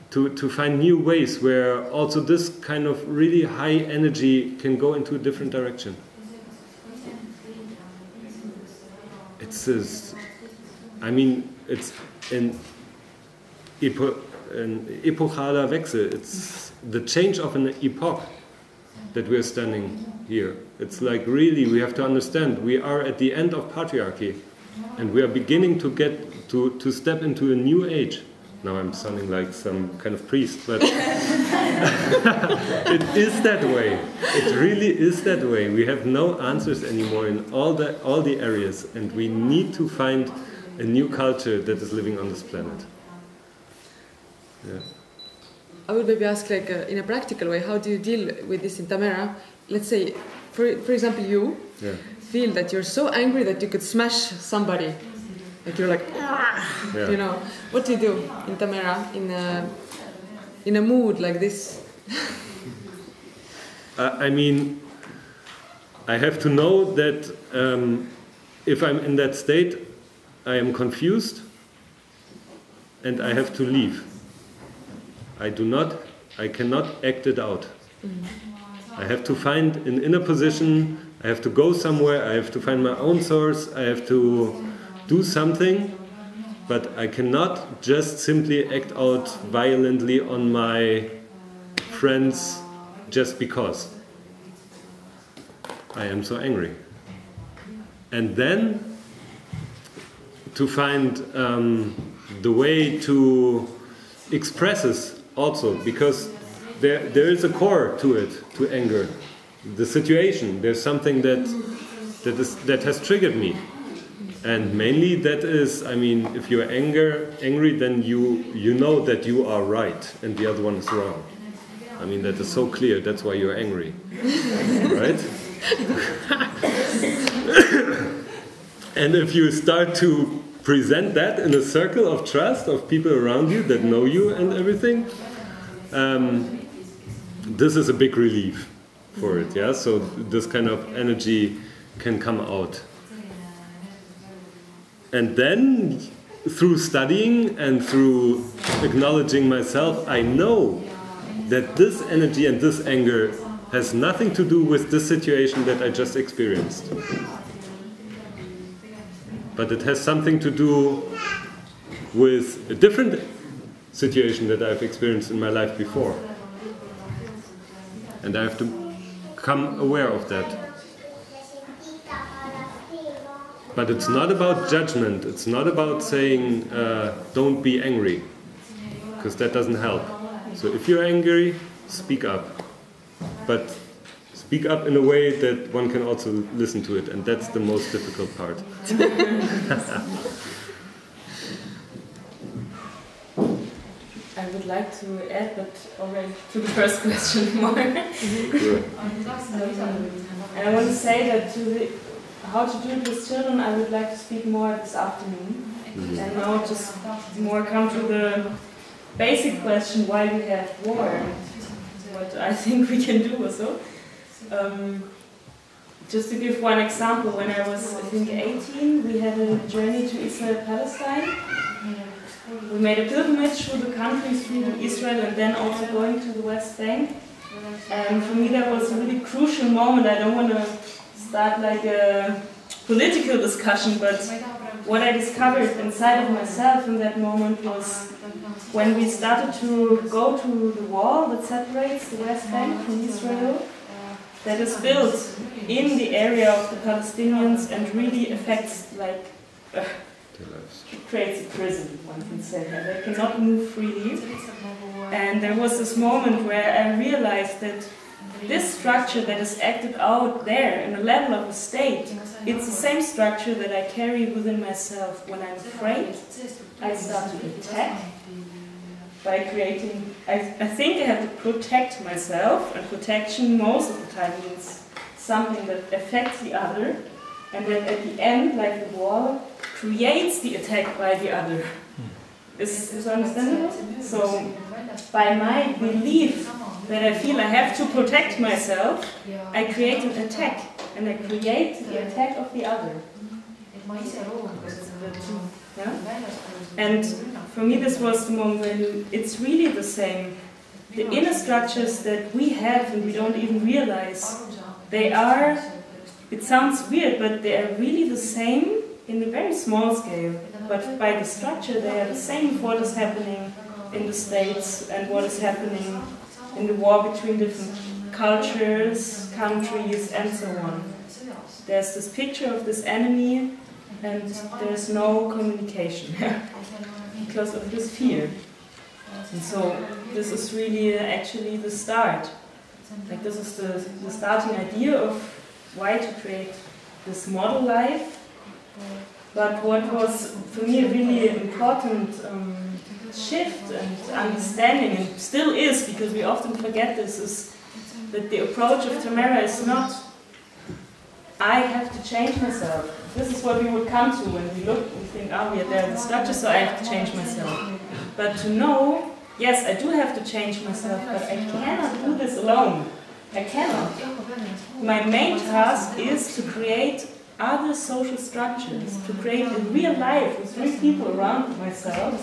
to find new ways where also this kind of really high energy can go into a different direction. It's an epochaler Wechsel. It's the change of an epoch that we're standing here. It's like really we have to understand we are at the end of patriarchy, and we are beginning to get to step into a new age. Now I'm sounding like some kind of priest, but it is that way. It really is that way. We have no answers anymore in all the areas, and we need to find a new culture that is living on this planet. Yeah. I would maybe ask, like, in a practical way, how do you deal with this in Tamera? Let's say, for example, you feel that you're so angry that you could smash somebody. Like you're like, you know. What do you do in Tamera in a mood like this? I mean, I have to know that if I'm in that state, I am confused, and I have to leave. I cannot act it out. I have to find an inner position, I have to go somewhere, I have to find my own source, I have to do something, but I cannot just simply act out violently on my friends just because I am so angry. And then to find the way to express this also, because there is a core to it, to anger. The situation, there's something that has triggered me. And mainly that is, I mean, if you're angry, then you know that you are right and the other one is wrong. I mean, that is so clear, that's why you're angry. Right? And if you start to present that in a circle of trust of people around you that know you and everything, this is a big relief for it, yeah? So this kind of energy can come out. And then, through studying and through acknowledging myself, I know that this energy and this anger has nothing to do with this situation that I just experienced. But it has something to do with a different situation that I've experienced in my life before. And I have to become aware of that. But it's not about judgment, it's not about saying, don't be angry, because that doesn't help. So if you're angry, speak up. But speak up in a way that one can also listen to it, and that's the most difficult part. I would like to add, but already to the first question more. And I want to say that how to do it with children, I would like to speak more this afternoon. And now just more come to the basic question why we have war and what I think we can do also. Just to give one example, when I was, I think, 18, we had a journey to Israel-Palestine. We made a pilgrimage through the country, through Israel, and then also going to the West Bank. And for me that was a really crucial moment. I don't want to start like a political discussion, but what I discovered inside of myself in that moment was when we started to go to the wall that separates the West Bank from Israel, that is built in the area of the Palestinians and really affects, like, it creates a prison, one can say. They cannot move freely. And there was this moment where I realized that this structure that is acted out there in the level of the state, it's the same structure that I carry within myself. When I'm afraid, I start to attack by creating, I think I have to protect myself, and protection most of the time means something that affects the other, and then at the end, like the wall, creates the attack by the other. Is understandable? So, by my belief that I feel I have to protect myself, I create an attack, and I create the attack of the other. Yeah? And for me this was the moment when it's really the same. The inner structures that we have and we don't even realize, they are, it sounds weird, but they are really the same in a very small scale. But by the structure they are the same what is happening in the States and what is happening in the war between different cultures, countries, and so on. There's this picture of this enemy, and there's no communication because of this fear. And so this is really actually the start. Like this is the starting idea of why to create this model life. But what was for me a really important shift and understanding, and still is, because we often forget this, is that the approach of Tamera is not, I have to change myself. This is what we would come to when we look and think, oh yeah, there are the structures, so I have to change myself. But to know, yes, I do have to change myself, but I cannot do this alone. I cannot. My main task is to create other social structures, to create a real life with real people around myself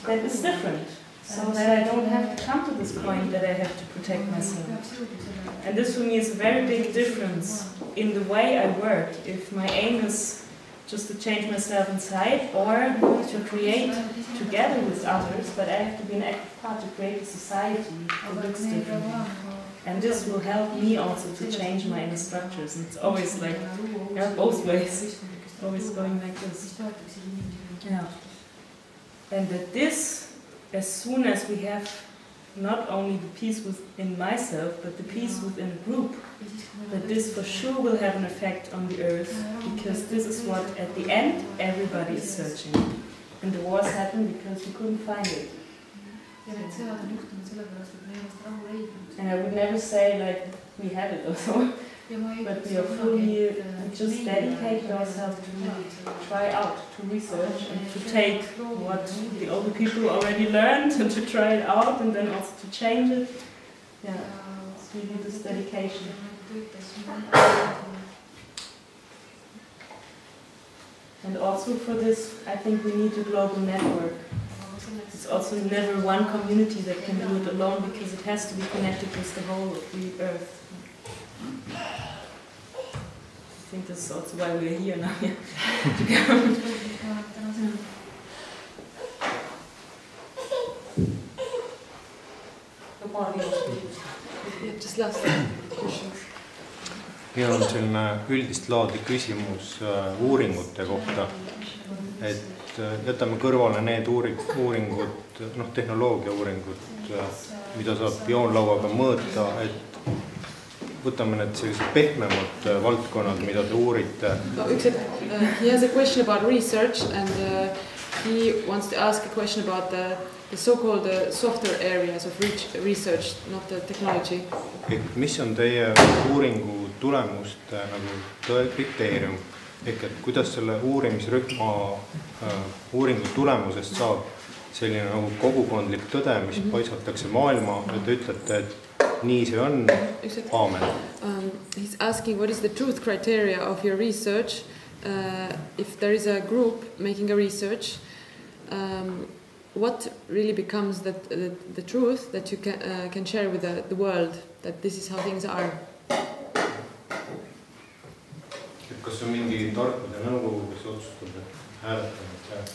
that is different, so that I don't have to come to this point that I have to protect myself. And this for me is a very big difference in the way I work, if my aim is just to change myself inside or to create together with others, but I have to be an active part to create a society that looks different. And this will help me also to change my inner structures. And it's always like, yeah, both ways. It's always going like this. Yeah. And that this, as soon as we have not only the peace within myself, but the peace within a group, that this for sure will have an effect on the earth, because this is what, at the end, everybody is searching. And the wars happen because we couldn't find it. And I would never say like we have it also, but we are fully, we just dedicated ourselves to try out, to research, and to take what the older people already learned and to try it out, and then also to change it. Yeah, it's really this dedication. And also for this, I think we need a global network. It's also never one community that can do it alone, because it has to be connected with the whole of the earth. I think that's also why we're here now. Just last question. Meil on selline üldist laadi küsimus uuringute kohta, et jätame kõrvale need uuringud, tehnoloogia uuringud, mida saab joonlauaga mõõta, et võtame need sellised pehmemad valdkonnad, mida te uurite. No, he has a question about research and he wants to ask a question about the so-called softer areas of research, not the technology. Mis on teie uuringu tulemuste nagu tõe kriteerium? Ehk et kuidas selle uurimisrühma uuringu tulemusest saab selline nagu kogukondlik tõde, mis paisatakse maailma ja te ütlete, et nii see on, aamen. He's asking what is the truth criteria of your research. If there is a group making a research, what really becomes the truth that you can share with the world, that this is how things are? Kas on mingi tarkade nõukogu, kes otsustab, et hääletavad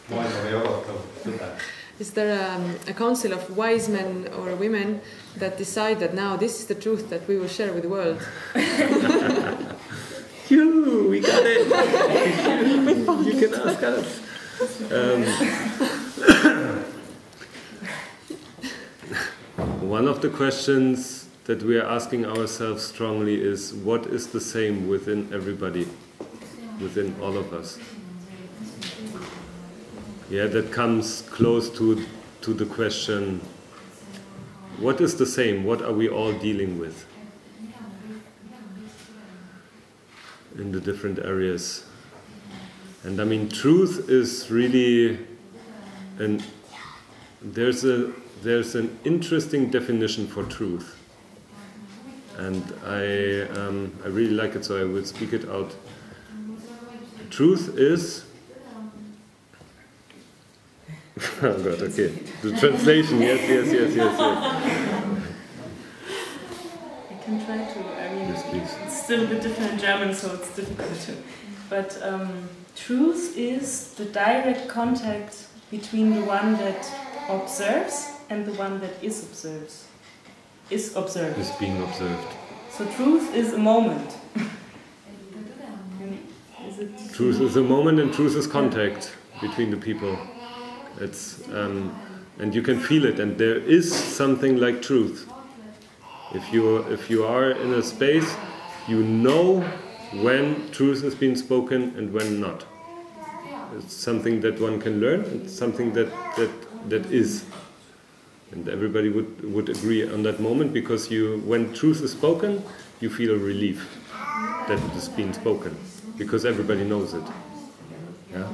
maailmaga jagatav tõde? Is there a council of wise men or women that decide that now this is the truth that we will share with the world? We got it! You can ask us. One of the questions that we are asking ourselves strongly is what is the same within everybody, within all of us? Yeah, that comes close to the question, what is the same? What are we all dealing with in the different areas? And I mean, truth is really, there's an interesting definition for truth. And I really like it, so I will speak it out. Truth is... Oh God, okay. The translation, yes. I can try to, yes, please. It's still a bit different in German, so it's difficult to. But truth is the direct contact between the one that observes and the one that is observed. Is being observed. So truth is a moment. Truth is a moment, and truth is contact between the people. It's and you can feel it, and there is something like truth. If you are in a space, you know when truth is being spoken and when not. It's something that one can learn. It's something that is. And everybody would agree on that moment, because when truth is spoken, you feel a relief that it is being spoken, because everybody knows it. Yeah?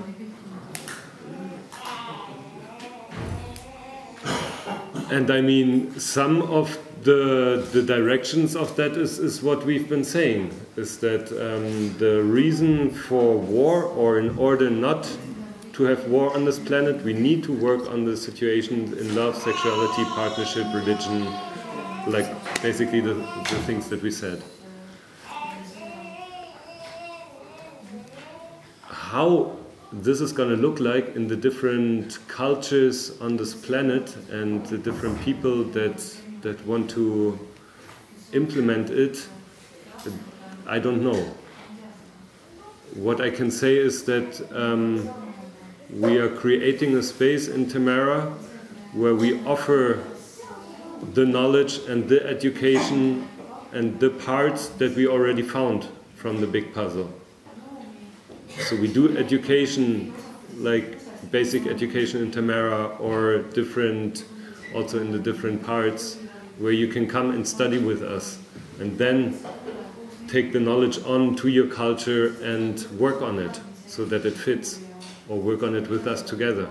And I mean, some of the directions of that is what we've been saying, is that the reason for war, or in order not to have war on this planet, we need to work on the situation in love, sexuality, partnership, religion, like basically the things that we said. How this is going to look like in the different cultures on this planet and the different people that want to implement it, I don't know. What I can say is that we are creating a space in Tamera where we offer the knowledge and the education and the parts that we already found from the big puzzle. So we do education, like basic education in Tamera, or different, also in the different parts, where you can come and study with us and then take the knowledge on to your culture and work on it so that it fits, or work on it with us together.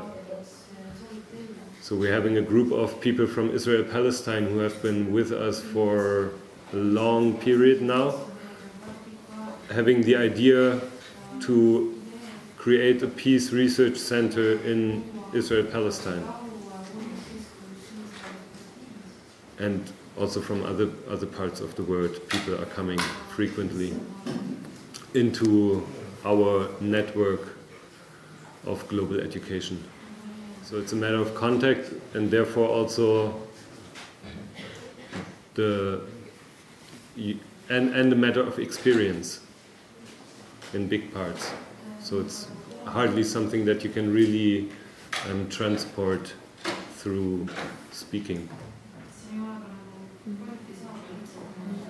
So we're having a group of people from Israel-Palestine who have been with us for a long period now, having the idea to create a Peace Research Centre in Israel-Palestine. And also from other parts of the world, people are coming frequently into our network of global education. So it's a matter of contact, and therefore also and a matter of experience in big parts. So it's hardly something that you can really transport through speaking.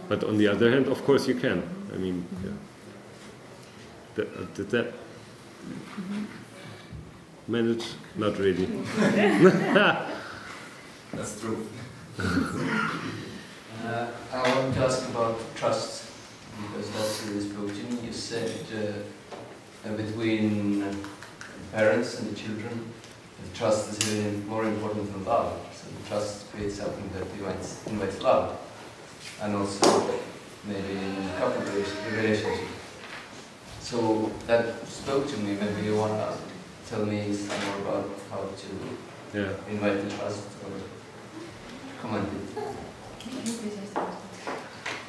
But on the other hand, of course, you can. I mean, yeah. Did that manage? Not really. That's true. I want to ask about trust, because that's really spoke to me. You said between parents and the children, the trust is even more important than love. So the trust creates something that invites love, and also maybe in a couple relationship. So that spoke to me. Maybe you want to tell me some more about how to invite the trust or comment it.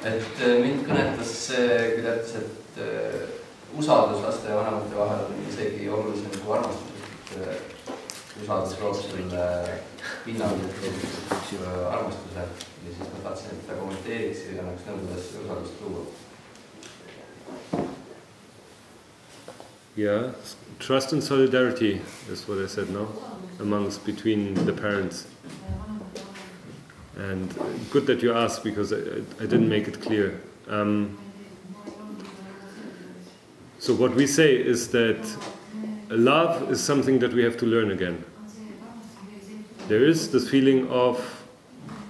Et mind kõnetas see, kui ta ütles, et usaldus laste ja vanemate vahel on isegi olulisem kui armastus, et usaldus loob selle pinnal armastuse, ja siis ma tahtsin, et ta kommenteeriks ja annaks nõu, kuidas usaldust luua. Yeah, trust and solidarity is what I said now, between the parents. And good that you asked, because I didn't make it clear. So what we say is that love is something that we have to learn again. There is this feeling of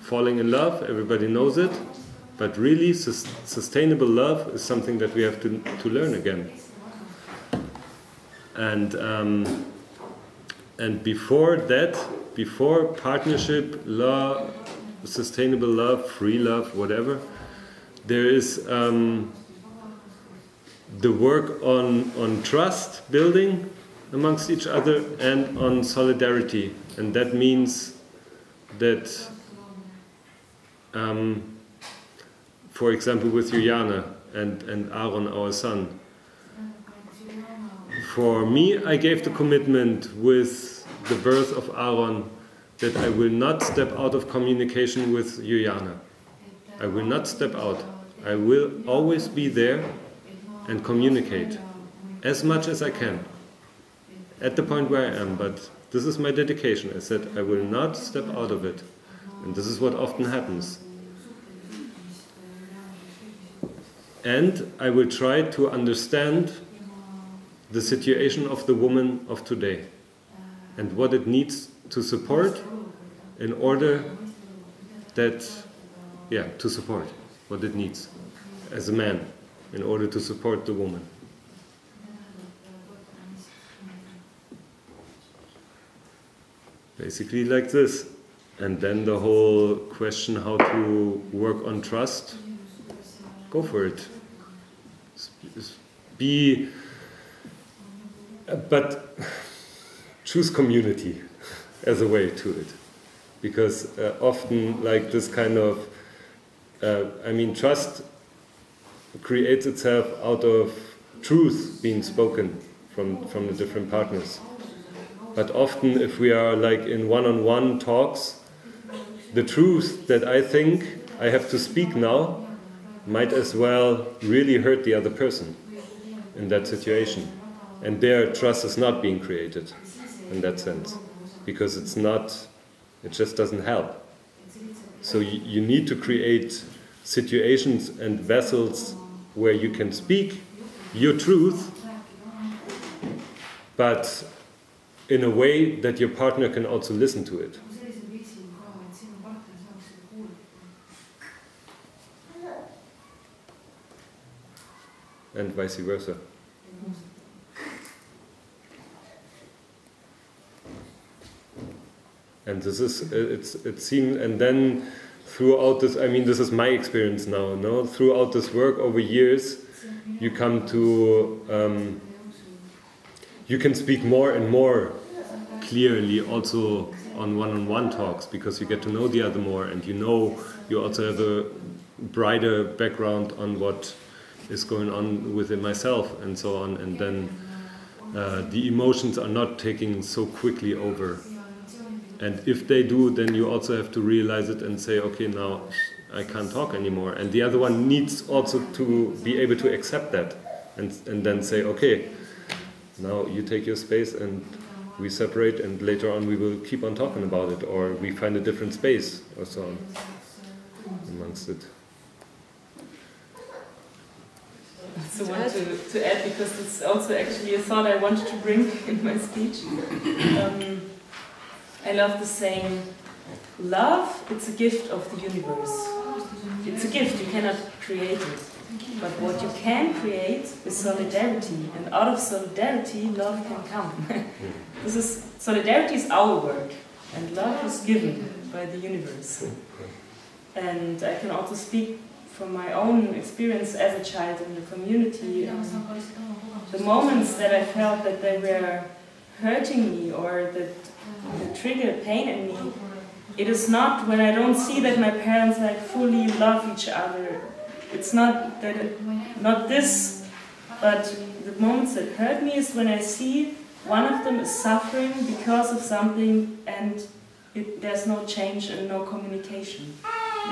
falling in love, everybody knows it, but really sustainable love is something that we have to learn again. And before that, before partnership, love, sustainable love, free love, whatever, there is the work on trust building amongst each other and on solidarity. And that means that, for example, with Juliana and Aaron, our son, for me, I gave the commitment with the birth of Aaron that I will not step out of communication with Juliana. I will not step out. I will always be there and communicate as much as I can at the point where I am. But this is my dedication. I said I will not step out of it. And this is what often happens. And I will try to understand the situation of the woman of today and what it needs to support in order that, to support what it needs as a man in order to support the woman. Basically like this. And then the whole question how to work on trust, go for it. But choose community as a way to it. Because often like this kind of, trust creates itself out of truth being spoken from the different partners. But often if we are like in one-on-one talks, the truth that I think I have to speak now might as well really hurt the other person in that situation. And their trust is not being created in that sense, because it just doesn't help. So you need to create situations and vessels where you can speak your truth, but in a way that your partner can also listen to it. And vice versa. And this is, it seems, and then throughout this, this is my experience now, no? Throughout this work over years, you come to, you can speak more and more clearly also on one-on-one talks, because you get to know the other more, and you also have a brighter background on what is going on within myself and so on, and then the emotions are not taking so quickly over. And if they do, then you also have to realize it and say, okay, now I can't talk anymore. And the other one needs also to be able to accept that and then say, okay, now you take your space and we separate, and later on we will keep on talking about it, or we find a different space or so on amongst it. also want to add, because it's also actually a thought I wanted to bring in my speech. I love the saying, love, it's a gift of the universe. It's a gift, you cannot create it. But what you can create is solidarity, and out of solidarity, love can come. Solidarity is our work, and love is given by the universe. And I can also speak from my own experience as a child in the community. The moments that I felt that they were hurting me or that triggered pain in me, it is not when I don't see that my parents fully love each other. It's not that not this, but the moments that hurt me is when I see one of them is suffering because of something and there's no change and no communication.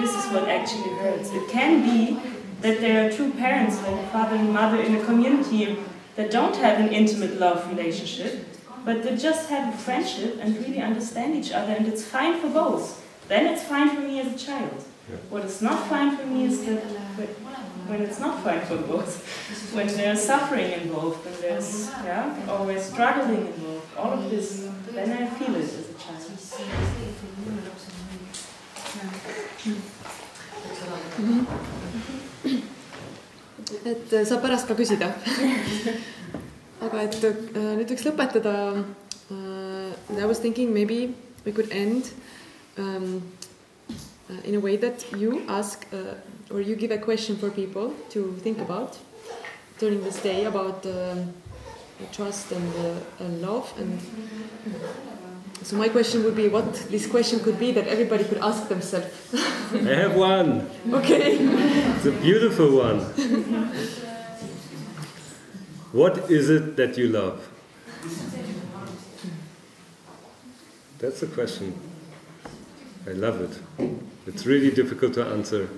This is what actually hurts. It can be that there are two parents, like a father and mother in a community, that don't have an intimate love relationship, but they just have a friendship and really understand each other, and it's fine for both. Then it's fine for me as a child. What is not fine for me is that when it's not fine for both, when there's suffering involved, when there's always struggling involved, all of this, then I feel it as a child. Et saab pärast ka küsida. Aga et nüüd võiks lõpetada. I was thinking maybe we could end in a way that you ask or you give a question for people to think about during this day about trust and love. And so my question would be what this question could be that everybody could ask themselves. I have one. Okay. It's a beautiful one. What is it that you love? That's the question. I love it. It's really difficult to answer,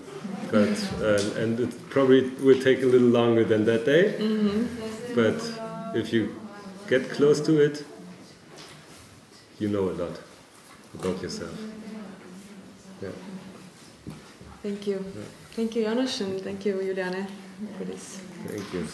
but and it probably will take a little longer than that day. Mm-hmm. But if you get close to it, you know a lot about yourself. Yeah. Thank you. Yeah. Thank you, Janos, and thank you, Juliane, for this. Thank you.